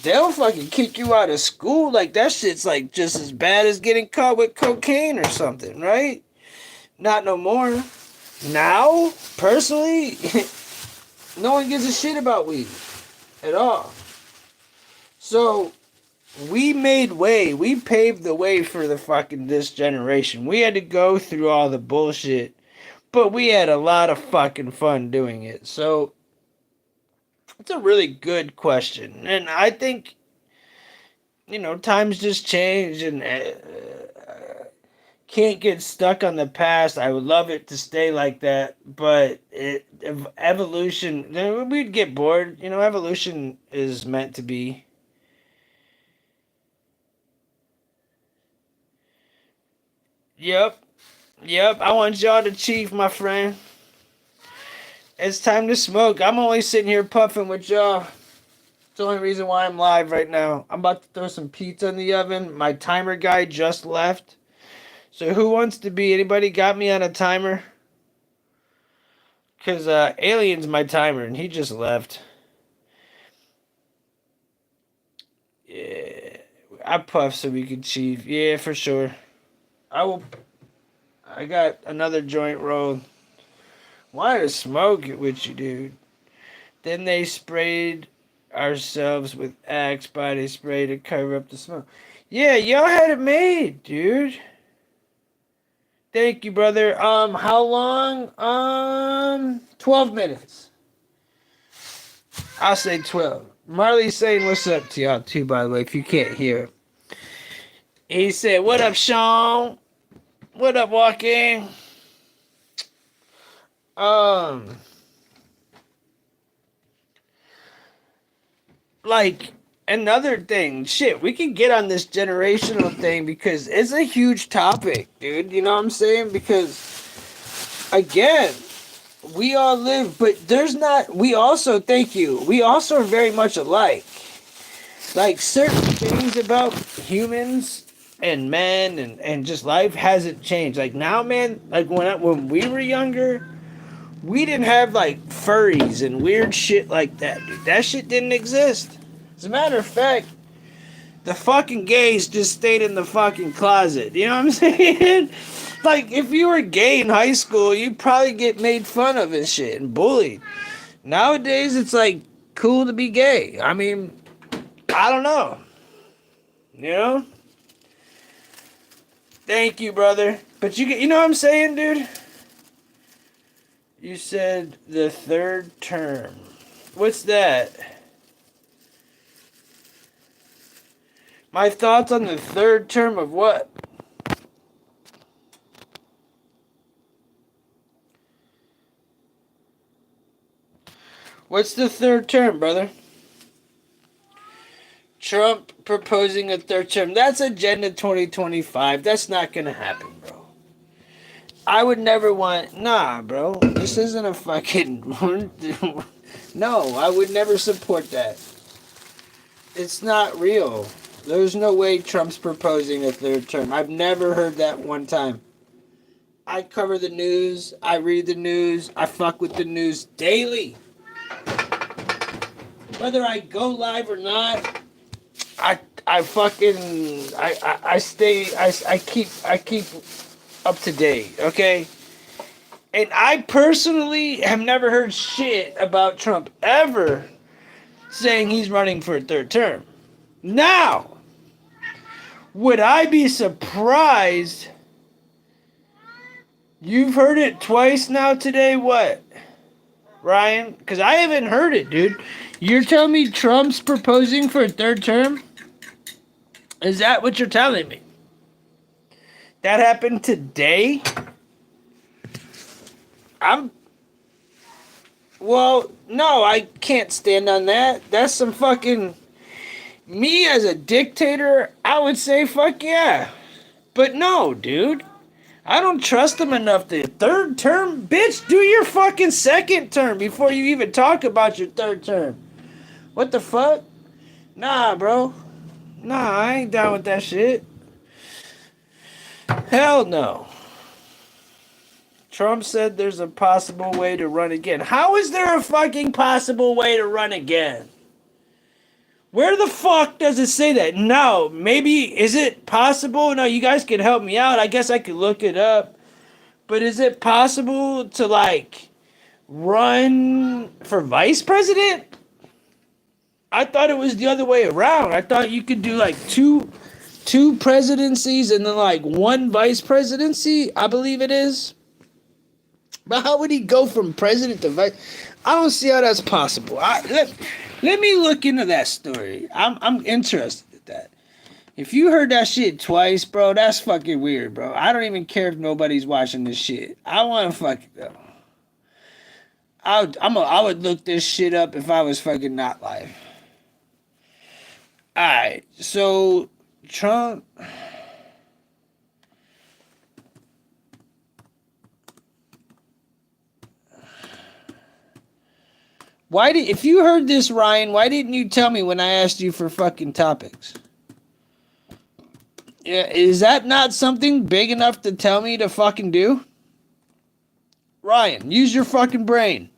they'll fucking kick you out of school. Like, that shit's like just as bad as getting caught with cocaine or something, right? Not no more. Now, personally, no one gives a shit about weed at all. So, we made way. We paved the way for this generation. We had to go through all the bullshit, but we had a lot of fucking fun doing it. So, it's a really good question. And I think, times just change and can't get stuck on the past. I would love it to stay like that, but evolution, we'd get bored. Evolution is meant to be. Yep. I want y'all to chief, my friend. It's time to smoke. I'm only sitting here puffing with y'all. It's the only reason why I'm live right now. I'm about to throw some pizza in the oven. My timer guy just left. So who wants to be? Anybody got me on a timer? Because Alien's my timer, and he just left. Yeah. I puff so we can chief. Yeah, for sure. I got another joint rolled. Why to smoke it with you, dude? Then they sprayed ourselves with Axe body spray to cover up the smoke. Yeah, y'all had it made, dude. Thank you, brother. How long? 12 minutes. I'll say 12. Marley's saying what's up to y'all too, by the way, if you can't hear. He said, what up, Sean? What up, Walking? Like, another thing, shit, we can get on this generational thing because it's a huge topic, dude. You know what I'm saying? Because, again, we all live, but we also are very much alike. Like, certain things about humans and men and just life hasn't changed. Like, now, man, like, when we were younger, we didn't have, like, furries and weird shit like that, dude. That shit didn't exist. As a matter of fact, the fucking gays just stayed in the fucking closet. You know what I'm saying? Like, if you were gay in high school, you'd probably get made fun of and shit and bullied. Nowadays, it's, like, cool to be gay. I mean, I don't know. You know? Thank you, brother. But you know what I'm saying, dude? You said the third term. What's that? My thoughts on the third term of what? What's the third term, brother? Trump proposing a third term. That's Agenda 2025. That's not going to happen, bro. I would never want... Nah, bro. This isn't a fucking... No, I would never support that. It's not real. There's no way Trump's proposing a third term. I've never heard that one time. I cover the news. I read the news. I fuck with the news daily. Whether I go live or not, keep up to date, okay? And I personally have never heard shit about Trump ever saying he's running for a third term. Now, would I be surprised? You've heard it twice now today, what? Ryan? Because I haven't heard it, dude. You're telling me Trump's proposing for a third term? Is that what you're telling me? That happened today? Well, no, I can't stand on that. That's some fucking... Me as a dictator, I would say fuck yeah. But no, dude. I don't trust him enough to... Third term? Bitch, do your fucking second term before you even talk about your third term. What the fuck? Nah, bro. Nah, I ain't down with that shit. Hell no. Trump said there's a possible way to run again. How is there a fucking possible way to run again? Where the fuck does it say that? No, maybe, is it possible? No, you guys can help me out. I guess I could look it up. But is it possible to, like, run for vice president? I thought it was the other way around. I thought you could do, like, two presidencies and then, like, one vice presidency, I believe it is. But how would he go from president to vice? I don't see how that's possible. Let me look into that story. I'm interested in that. If you heard that shit twice, bro, that's fucking weird, bro. I don't even care if nobody's watching this shit. I want to fucking go. I would look this shit up if I was fucking not live. Alright, so Trump... if you heard this, Ryan, why didn't you tell me when I asked you for fucking topics? Yeah, is that not something big enough to tell me to fucking do? Ryan, use your fucking brain.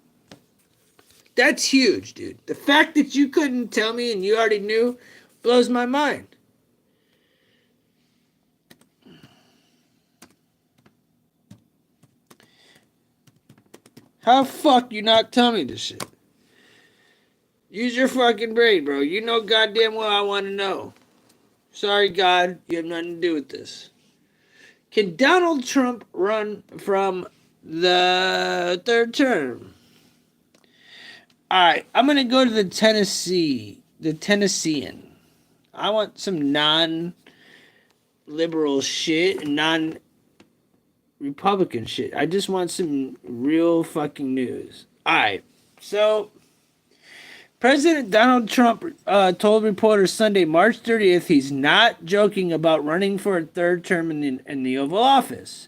That's huge, dude. The fact that you couldn't tell me and you already knew blows my mind. How the fuck you not tell me this shit? Use your fucking brain, bro. You know goddamn well I want to know. Sorry, God, you have nothing to do with this. Can Donald Trump run from the third term? Alright, I'm going to go to the Tennessean. I want some non-liberal shit and non-Republican shit. I just want some real fucking news. Alright, so... President Donald Trump told reporters Sunday, March 30th, he's not joking about running for a third term in the Oval Office.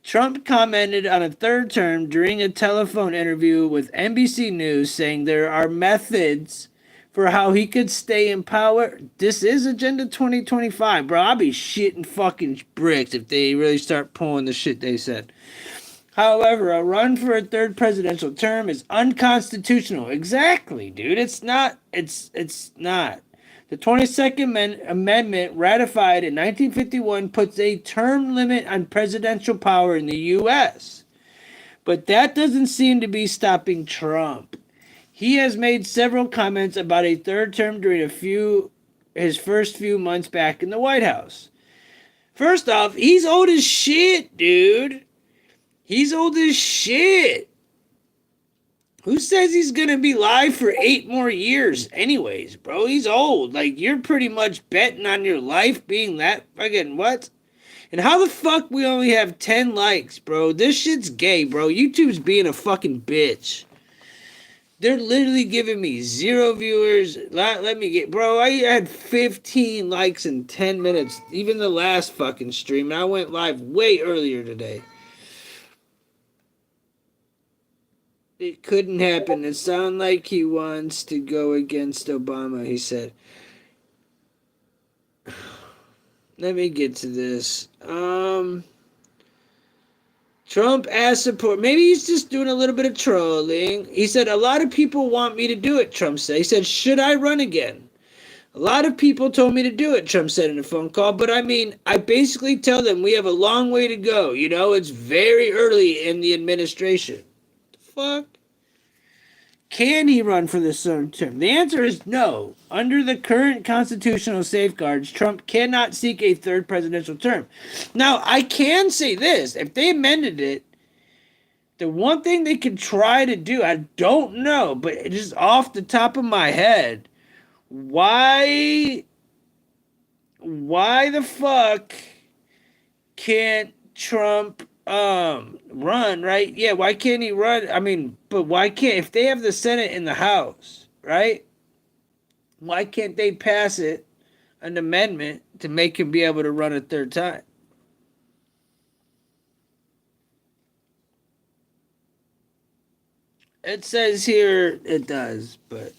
Trump commented on a third term during a telephone interview with NBC News, saying there are methods for how he could stay in power. This is Agenda 2025, bro. I'll be shitting fucking bricks if they really start pulling the shit they said. However, a run for a third presidential term is unconstitutional. Exactly, dude. It's not. It's not. The 22nd Amendment, ratified in 1951, puts a term limit on presidential power in the U.S. But that doesn't seem to be stopping Trump. He has made several comments about a third term during his first few months back in the White House. First off, he's old as shit, dude. He's old as shit. Who says he's gonna be live for 8 more years anyways, bro? He's old. Like, you're pretty much betting on your life being that fucking what? And how the fuck we only have 10 likes, bro? This shit's gay, bro. YouTube's being a fucking bitch. They're literally giving me 0 viewers. Let me get... Bro, I had 15 likes in 10 minutes. Even the last fucking stream. And I went live way earlier today. It couldn't happen. It sounds like he wants to go against Obama, he said. Let me get to this. Trump asked support. Maybe he's just doing a little bit of trolling. He said, a lot of people want me to do it, Trump said. He said, should I run again? A lot of people told me to do it, Trump said in a phone call, but I mean, I basically tell them we have a long way to go. You know, it's very early in the administration. The fuck? Can he run for the third term? The answer is no. Under the current constitutional safeguards, Trump cannot seek a third presidential term. Now, I can say this. If they amended it, the one thing they could try to do, I don't know, but just off the top of my head, why the fuck can't Trump run, right? Yeah, why can't he run? I mean, but why can't, if they have the Senate and the House, right? Why can't they pass it, an amendment, to make him be able to run a third time? It says here it does, but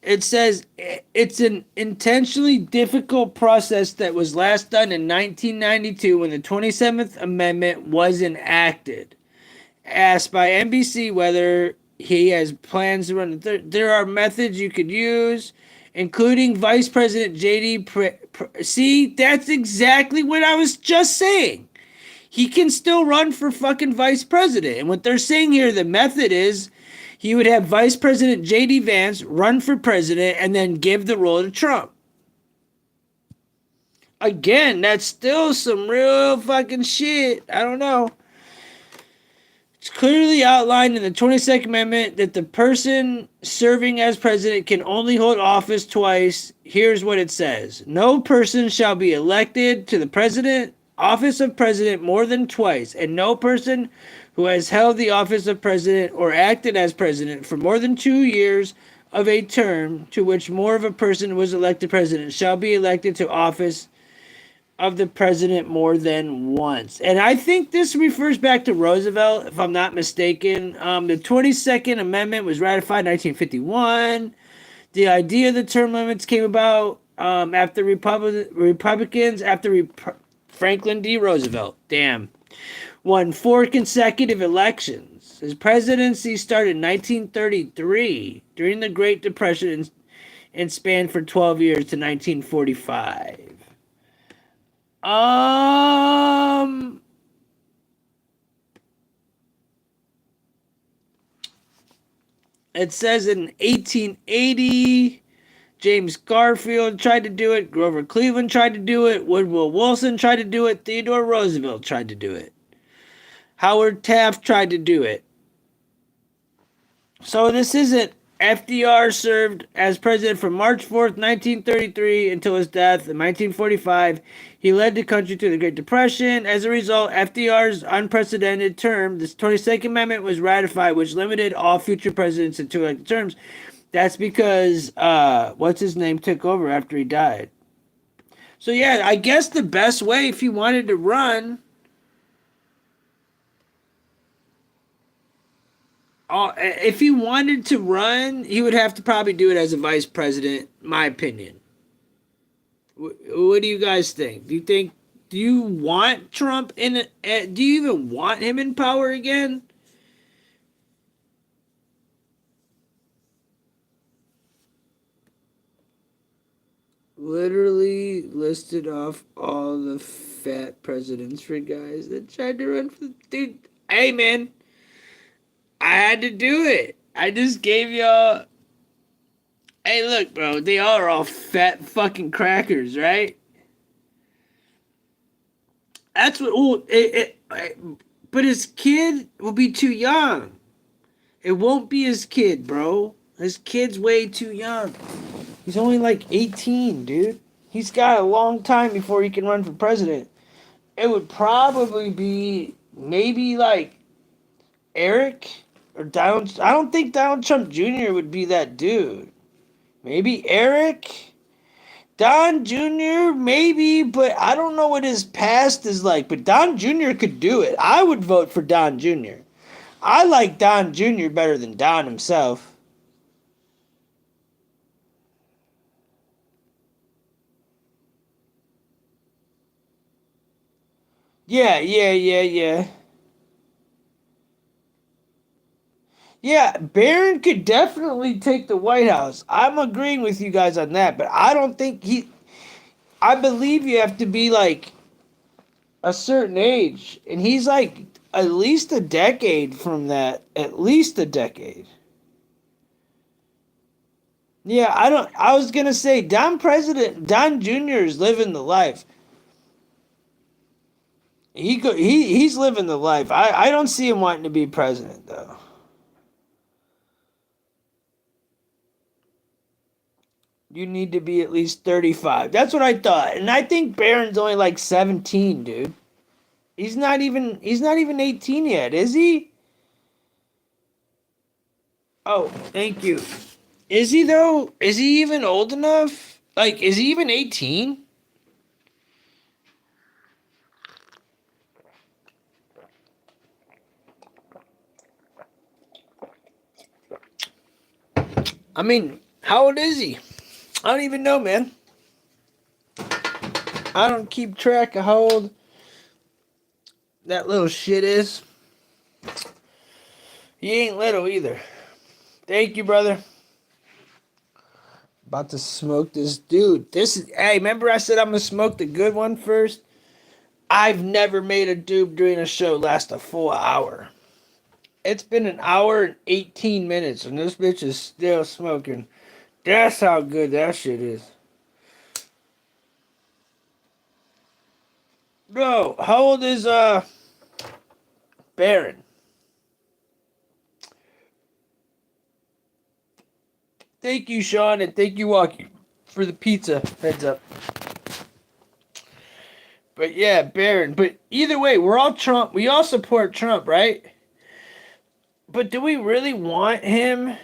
it says it's an intentionally difficult process that was last done in 1992 when the 27th Amendment was enacted. Asked by NBC whether he has plans to run the third, there are methods you could use, including Vice President J.D. See, that's exactly what I was just saying. He can still run for fucking vice president. And what they're saying here, the method is he would have Vice President J.D. Vance run for president and then give the role to Trump. Again, that's still some real fucking shit. I don't know. It's clearly outlined in the 22nd Amendment that the person serving as president can only hold office twice. Here's what it says. No person shall be elected to the office of president more than twice, and no person who has held the office of president or acted as president for more than 2 years of a term to which more of a person was elected president shall be elected to office of the president more than once. And I think this refers back to Roosevelt, if I'm not mistaken. The 22nd Amendment was ratified in 1951. The idea of the term limits came about after Republicans, Franklin D. Roosevelt, won 4 consecutive elections. His presidency started in 1933 during the Great Depression and spanned for 12 years to 1945. It says in 1880, James Garfield tried to do it, Grover Cleveland tried to do it, Woodrow Wilson tried to do it, Theodore Roosevelt tried to do it, Howard Taft tried to do it. So this isn't FDR served as president from March 4th, 1933 until his death in 1945. He led the country through the Great Depression. As a result, FDR's unprecedented term, the 22nd Amendment, was ratified, which limited all future presidents to 2 elected terms. That's because, what's his name took over after he died. So yeah, I guess the best way if he wanted to run, he would have to probably do it as a vice president, my opinion. What do you guys think? Do you want Trump do you even want him in power again? Literally listed off all the fat presidents for guys that tried to run for dude. Hey man, I had to do it. I just gave y'all. Hey, look, bro. They are all fat fucking crackers, right? That's what. But his kid will be too young. It won't be his kid, bro. His kid's way too young. He's only like 18, dude. He's got a long time before he can run for president. It would probably be maybe like Eric or Donald. I don't think Donald Trump Jr. would be that dude. Maybe Eric, Don Jr., maybe, but I don't know what his past is like. But Don Jr. could do it. I would vote for Don Jr. I like Don Jr. better than Don himself. Yeah. Yeah, Barron could definitely take the White House. I'm agreeing with you guys on that, but I don't think he. I believe you have to be like a certain age, and he's like at least a decade from that. At least a decade. Yeah, I don't. I was gonna say Don Jr. is living the life. He's living the life. I don't see him wanting to be president though. You need to be at least 35. That's what I thought. And I think Barron's only like 17, dude. He's not even 18 yet, is he? Oh, thank you. Is he though? Is he even old enough? Like, is he even 18? I mean, how old is he? I don't even know, man. I don't keep track of how old that little shit is. He ain't little either. Thank you, brother. About to smoke this dude. Hey, remember I said I'm gonna smoke the good one first? I've never made a dude during a show last a full hour. It's been an hour and 18 minutes and this bitch is still smoking. That's how good that shit is. Bro, how old is Baron? Thank you, Sean, and thank you, Walkie, for the pizza. Heads up. But yeah, Baron. But either way, we're all Trump. We all support Trump, right? But do we really want him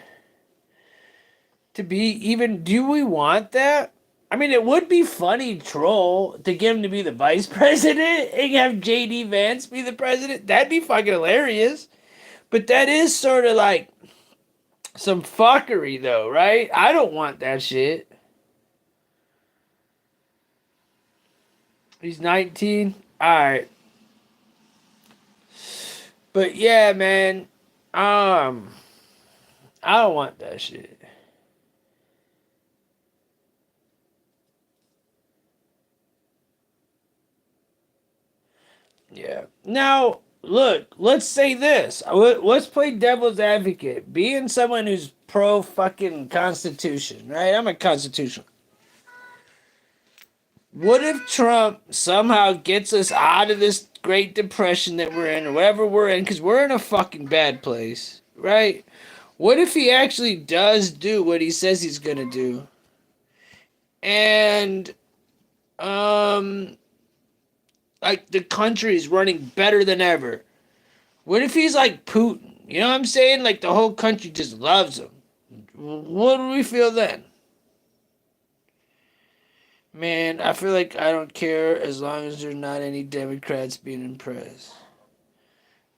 to be even? Do we want that? I mean, it would be funny, troll, to get him to be the vice president and have JD Vance be the president. That'd be fucking hilarious. But that is sort of like some fuckery, though, right? I don't want that shit. He's 19. All right. But yeah, man. I don't want that shit. Yeah. Now, look, let's say this. Let's play devil's advocate. Being someone who's pro fucking Constitution, right? I'm a Constitution. What if Trump somehow gets us out of this Great Depression that we're in, or whatever we're in, because we're in a fucking bad place, right? What if he actually does do what he says he's gonna do? And, like the country is running better than ever. What if he's like Putin? You know what I'm saying? Like the whole country just loves him. What do we feel then? Man, I feel like I don't care as long as there's not any Democrats being impressed.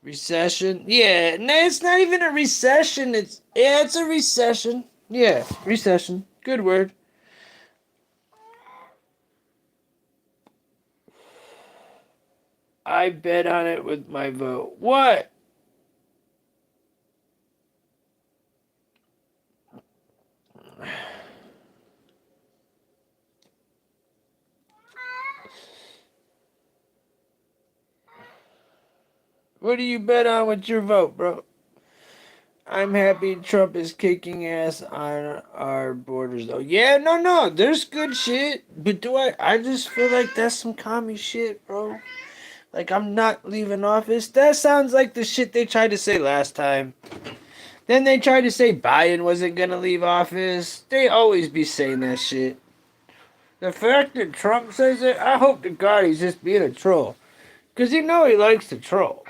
Recession? Yeah, no, it's not even a recession. It's a recession. Yeah, recession. Good word. I bet on it with my vote. What? What do you bet on with your vote, bro? I'm happy Trump is kicking ass on our borders, though. Yeah, no, there's good shit. But I just feel like that's some commie shit, bro. Like, I'm not leaving office. That sounds like the shit they tried to say last time. Then they tried to say Biden wasn't gonna leave office. They always be saying that shit. The fact that Trump says it, I hope to God he's just being a troll. Because you know he likes to troll.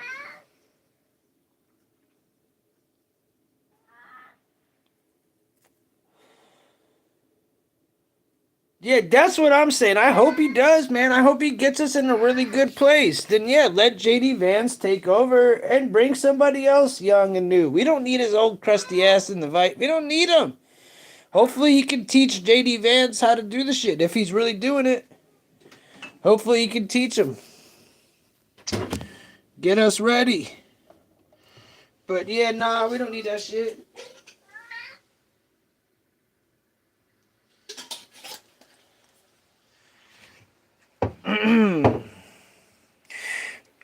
Yeah, that's what I'm saying. I hope he does, man. I hope he gets us in a really good place. Then, yeah, let JD Vance take over and bring somebody else young and new. We don't need his old crusty ass in the fight. We don't need him. Hopefully he can teach JD Vance how to do the shit if he's really doing it. Hopefully he can teach him. Get us ready. But yeah, nah, we don't need that shit.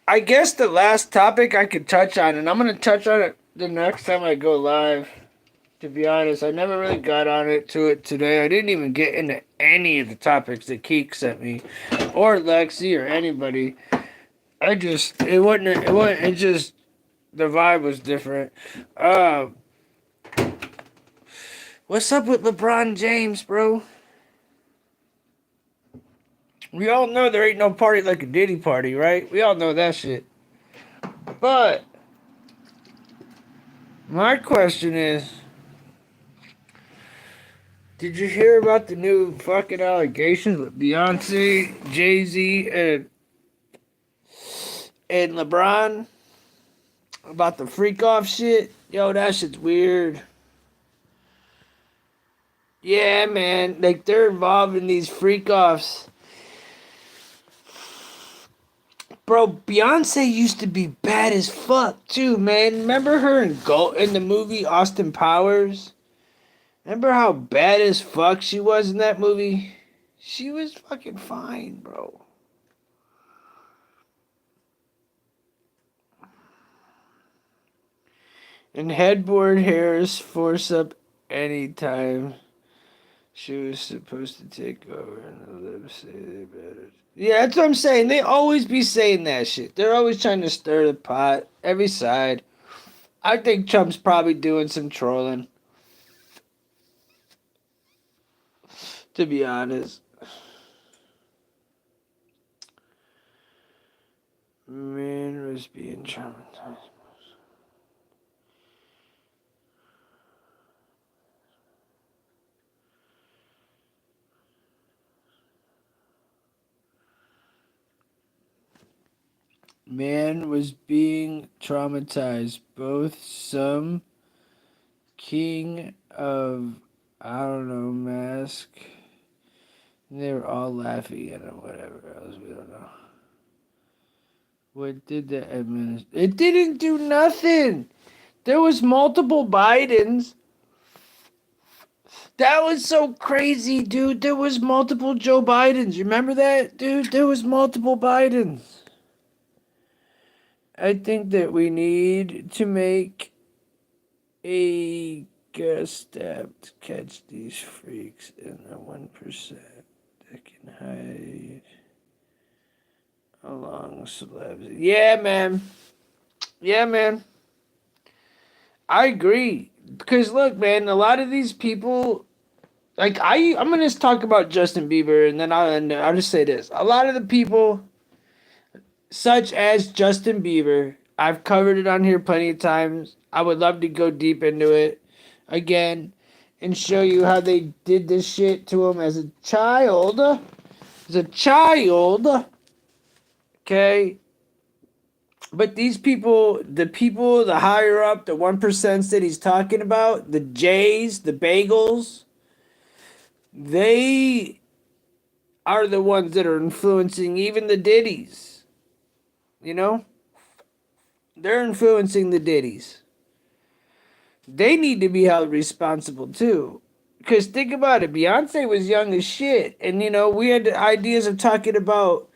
I guess the last topic I could touch on, and I'm gonna touch on it the next time I go live. To be honest, I never really got on it today. I didn't even get into any of the topics that Keek sent me, or Lexi, or anybody. It just, the vibe was different. What's up with LeBron James, bro? We all know there ain't no party like a Diddy party, right? We all know that shit. But my question is, did you hear about the new fucking allegations with Beyonce, Jay-Z, and LeBron about the freak off shit? Yo, that shit's weird. Yeah, man, like they're involved in these freak offs. Bro, Beyonce used to be bad as fuck too, man. Remember her in the movie Austin Powers? Remember how bad as fuck she was in that movie? She was fucking fine, bro. And headboard hairs force up anytime she was supposed to take over and the lips say they better. Yeah, that's what I'm saying. They always be saying that shit. They're always trying to stir the pot, every side. I think Trump's probably doing some trolling. To be honest. Man was being traumatized. Man was being traumatized. Both some king of, I don't know, mask. They were all laughing at him, whatever else, we don't know. What did the administration? It didn't do nothing. There was multiple Bidens. That was so crazy, dude. There was multiple Joe Bidens. Remember that, dude? There was multiple Bidens. I think that we need to make a gas step to catch these freaks in the 1% that can hide along celebs. Yeah, man. Yeah, man. I agree. Because look, man, a lot of these people, like I'm gonna just talk about Justin Bieber, and then I'll just say this: a lot of the people, such as Justin Bieber, I've covered it on here plenty of times. I would love to go deep into it again and show you how they did this shit to him as a child. As a child, okay. But these people, the higher up, the 1% that he's talking about, the Jays, the Bagels, they are the ones that are influencing even the Diddies. You know? They're influencing the Diddies. They need to be held responsible too. Because think about it, Beyonce was young as shit. And, we had ideas of talking about,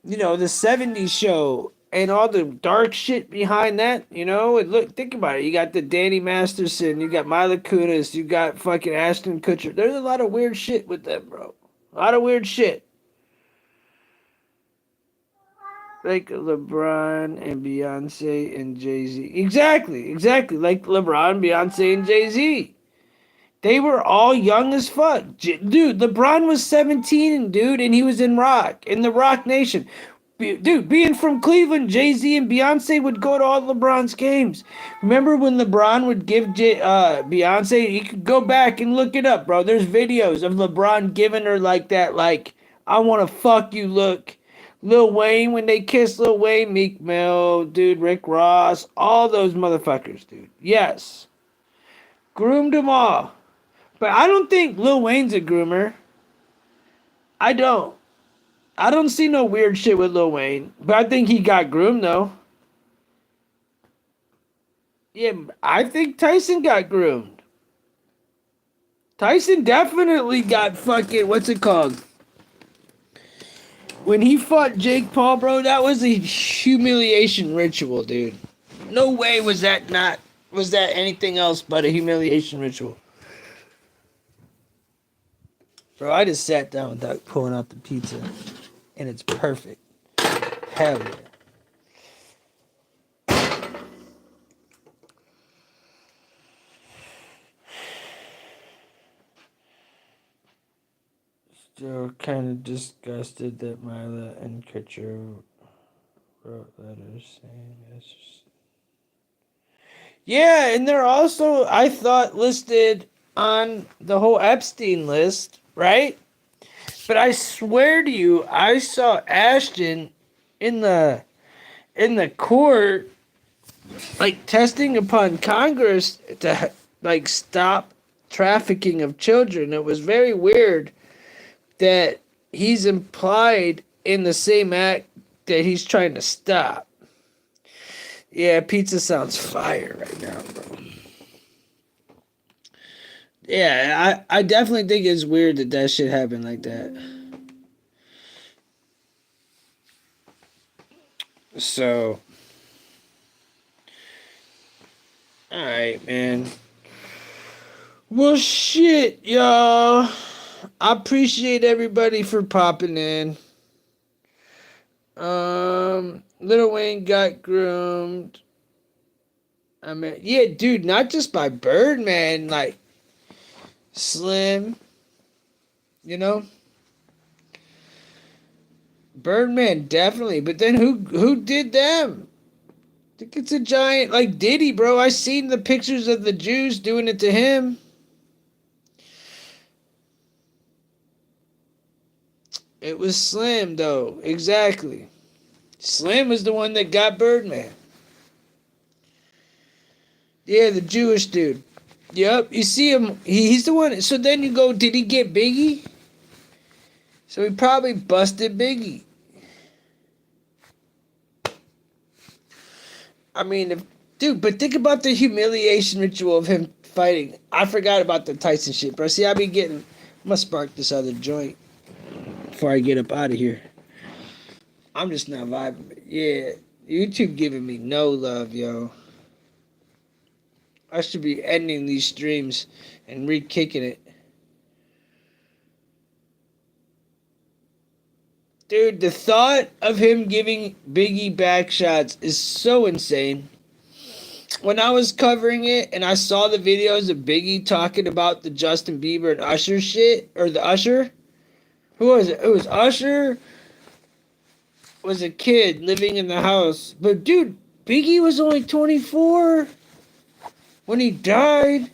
the 70s show and all the dark shit behind that, And look, think about it. You got the Danny Masterson, you got Mila Kunis, you got fucking Ashton Kutcher. There's a lot of weird shit with them, bro. A lot of weird shit. Like LeBron and Beyonce and Jay-Z. Exactly. Like LeBron, Beyonce, and Jay-Z. They were all young as fuck. Dude, LeBron was 17, dude, and he was in the Rock Nation. Dude, being from Cleveland, Jay-Z and Beyonce would go to all LeBron's games. Remember when LeBron would give Beyonce? You could go back and look it up, bro. There's videos of LeBron giving her like that, like, I want to fuck you look. Lil Wayne, when they kissed Lil Wayne, Meek Mill, dude, Rick Ross, all those motherfuckers, dude. Yes. Groomed them all. But I don't think Lil Wayne's a groomer. I don't see no weird shit with Lil Wayne. But I think he got groomed, though. Yeah, I think Tyson got groomed. Tyson definitely got fucking, what's it called? When he fought Jake Paul, bro, that was a humiliation ritual, dude. No way was that anything else but a humiliation ritual. Bro, I just sat down without pulling out the pizza, and it's perfect. Hell yeah. Still kind of disgusted that Mila and Kutcher wrote letters saying this. Yeah, and they're also, I thought, listed on the whole Epstein list, right? But I swear to you, I saw Ashton in the court, like testing upon Congress to like stop trafficking of children. It was very weird that he's implied in the same act that he's trying to stop. Yeah, pizza sounds fire right now, bro. Yeah, I definitely think it's weird that shit happened like that. So, alright, man. Well, shit, y'all. I appreciate everybody for popping in. Lil Wayne got groomed. I mean, yeah, dude, not just by Birdman, like Slim, you know? Birdman, definitely. But then who did them? I think it's a giant, like Diddy, bro. I seen the pictures of the Jews doing it to him. It was Slim, though. Exactly. Slim was the one that got Birdman. Yeah, the Jewish dude. Yep, you see him. He's the one. So then you go, did he get Biggie? So he probably busted Biggie. I mean, dude, but think about the humiliation ritual of him fighting. I forgot about the Tyson shit, bro. See, I'm gonna spark this other joint before I get up out of here. I'm just not vibing. Yeah, YouTube giving me no love, yo. I should be ending these streams and re-kicking it. Dude, the thought of him giving Biggie back shots is so insane. When I was covering it and I saw the videos of Biggie talking about the Justin Bieber and Usher shit, or the Usher, who was it? It was Usher, was a kid living in the house. But dude, Biggie was only 24 when he died.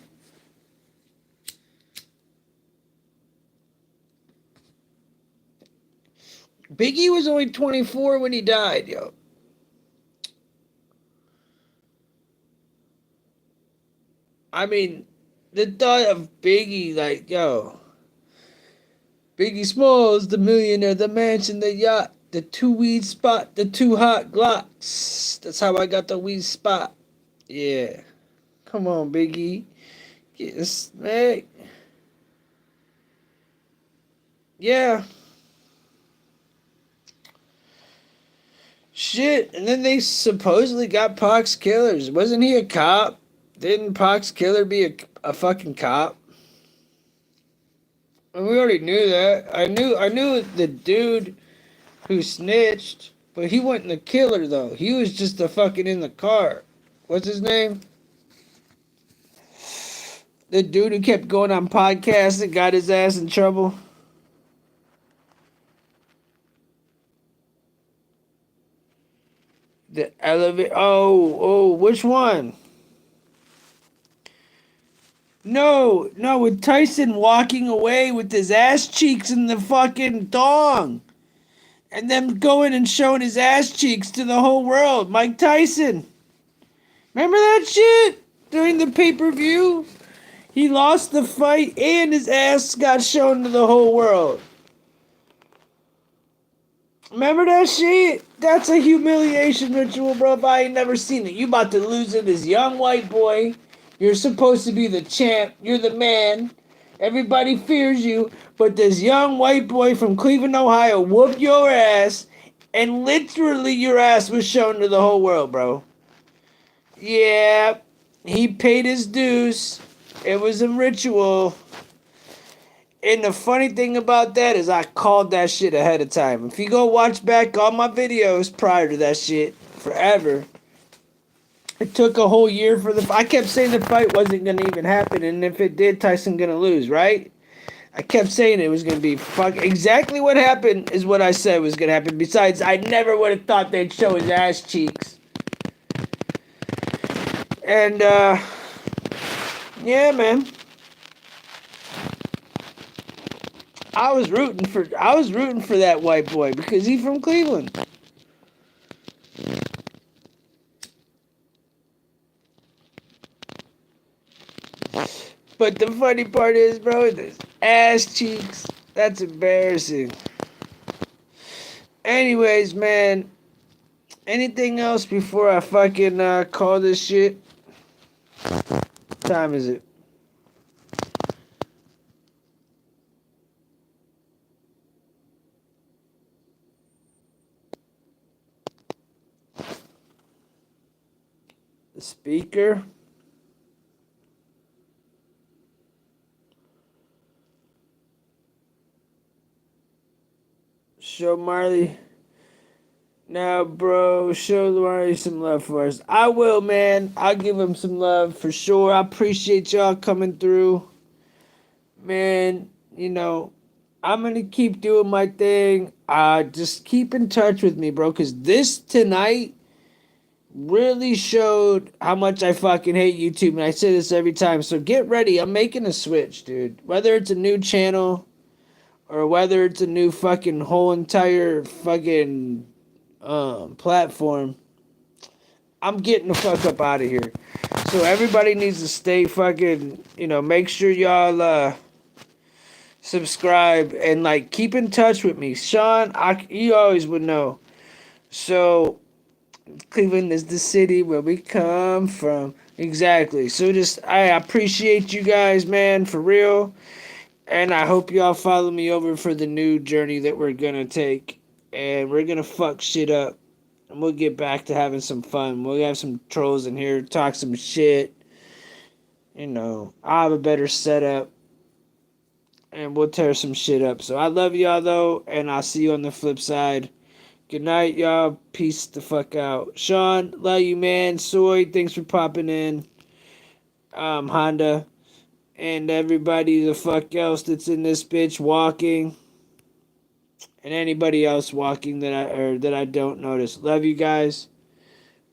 Biggie was only 24 when he died, yo. I mean, the thought of Biggie, like, yo, Biggie Smalls, the millionaire, the mansion, the yacht, the 2 weed spot, the 2 hot Glocks. That's how I got the weed spot. Yeah. Come on, Biggie. Get this, man. Yeah. Shit. And then they supposedly got Pac's killers. Wasn't he a cop? Didn't Pac's killer be a fucking cop? And we already knew that. I knew the dude who snitched, but he wasn't the killer though. He was just the fucking in the car. What's his name? The dude who kept going on podcasts and got his ass in trouble. The elevator. Oh, which one? No, with Tyson walking away with his ass cheeks in the fucking thong. And them going and showing his ass cheeks to the whole world. Mike Tyson. Remember that shit? During the pay-per-view? He lost the fight and his ass got shown to the whole world. Remember that shit? That's a humiliation ritual, bro. If I ain't never seen it. You about to lose to this young white boy. You're supposed to be the champ. You're the man. Everybody fears you. But this young white boy from Cleveland, Ohio whooped your ass. And literally your ass was shown to the whole world, bro. Yeah. He paid his dues. It was a ritual. And the funny thing about that is I called that shit ahead of time. If you go watch back all my videos prior to that shit, forever, it took a whole year for the... I kept saying the fight wasn't going to even happen, and if it did, Tyson going to lose, right? I kept saying it was going to be exactly what happened is what I said was going to happen. Besides, I never would have thought they'd show his ass cheeks. And, yeah, man. I was rooting for that white boy because he's from Cleveland. But the funny part is, bro, this ass cheeks. That's embarrassing. Anyways, man. Anything else before I fucking call this shit? What time is it? The speaker. Show Marley. Now, bro, show Marley some love for us. I will, man. I'll give him some love for sure. I appreciate y'all coming through. Man, you know, I'm going to keep doing my thing. Just keep in touch with me, bro, because this tonight really showed how much I fucking hate YouTube, and I say this every time. So get ready. I'm making a switch, dude. Whether it's a new channel or whether it's a new fucking whole entire fucking platform, I'm getting the fuck up out of here. So everybody needs to stay fucking, make sure y'all subscribe and like keep in touch with me. Sean, you always would know. So Cleveland is the city where we come from. Exactly. So I appreciate you guys, man, for real. And I hope y'all follow me over for the new journey that we're gonna take. And we're gonna fuck shit up. And we'll get back to having some fun. We'll have some trolls in here, talk some shit. I'll have a better setup. And we'll tear some shit up. So I love y'all, though. And I'll see you on the flip side. Good night, y'all. Peace the fuck out. Sean, love you, man. Soy, thanks for popping in. Honda. And everybody the fuck else that's in this bitch walking. And anybody else walking that I don't notice. Love you guys.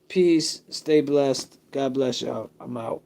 Peace. Stay blessed. God bless y'all. I'm out.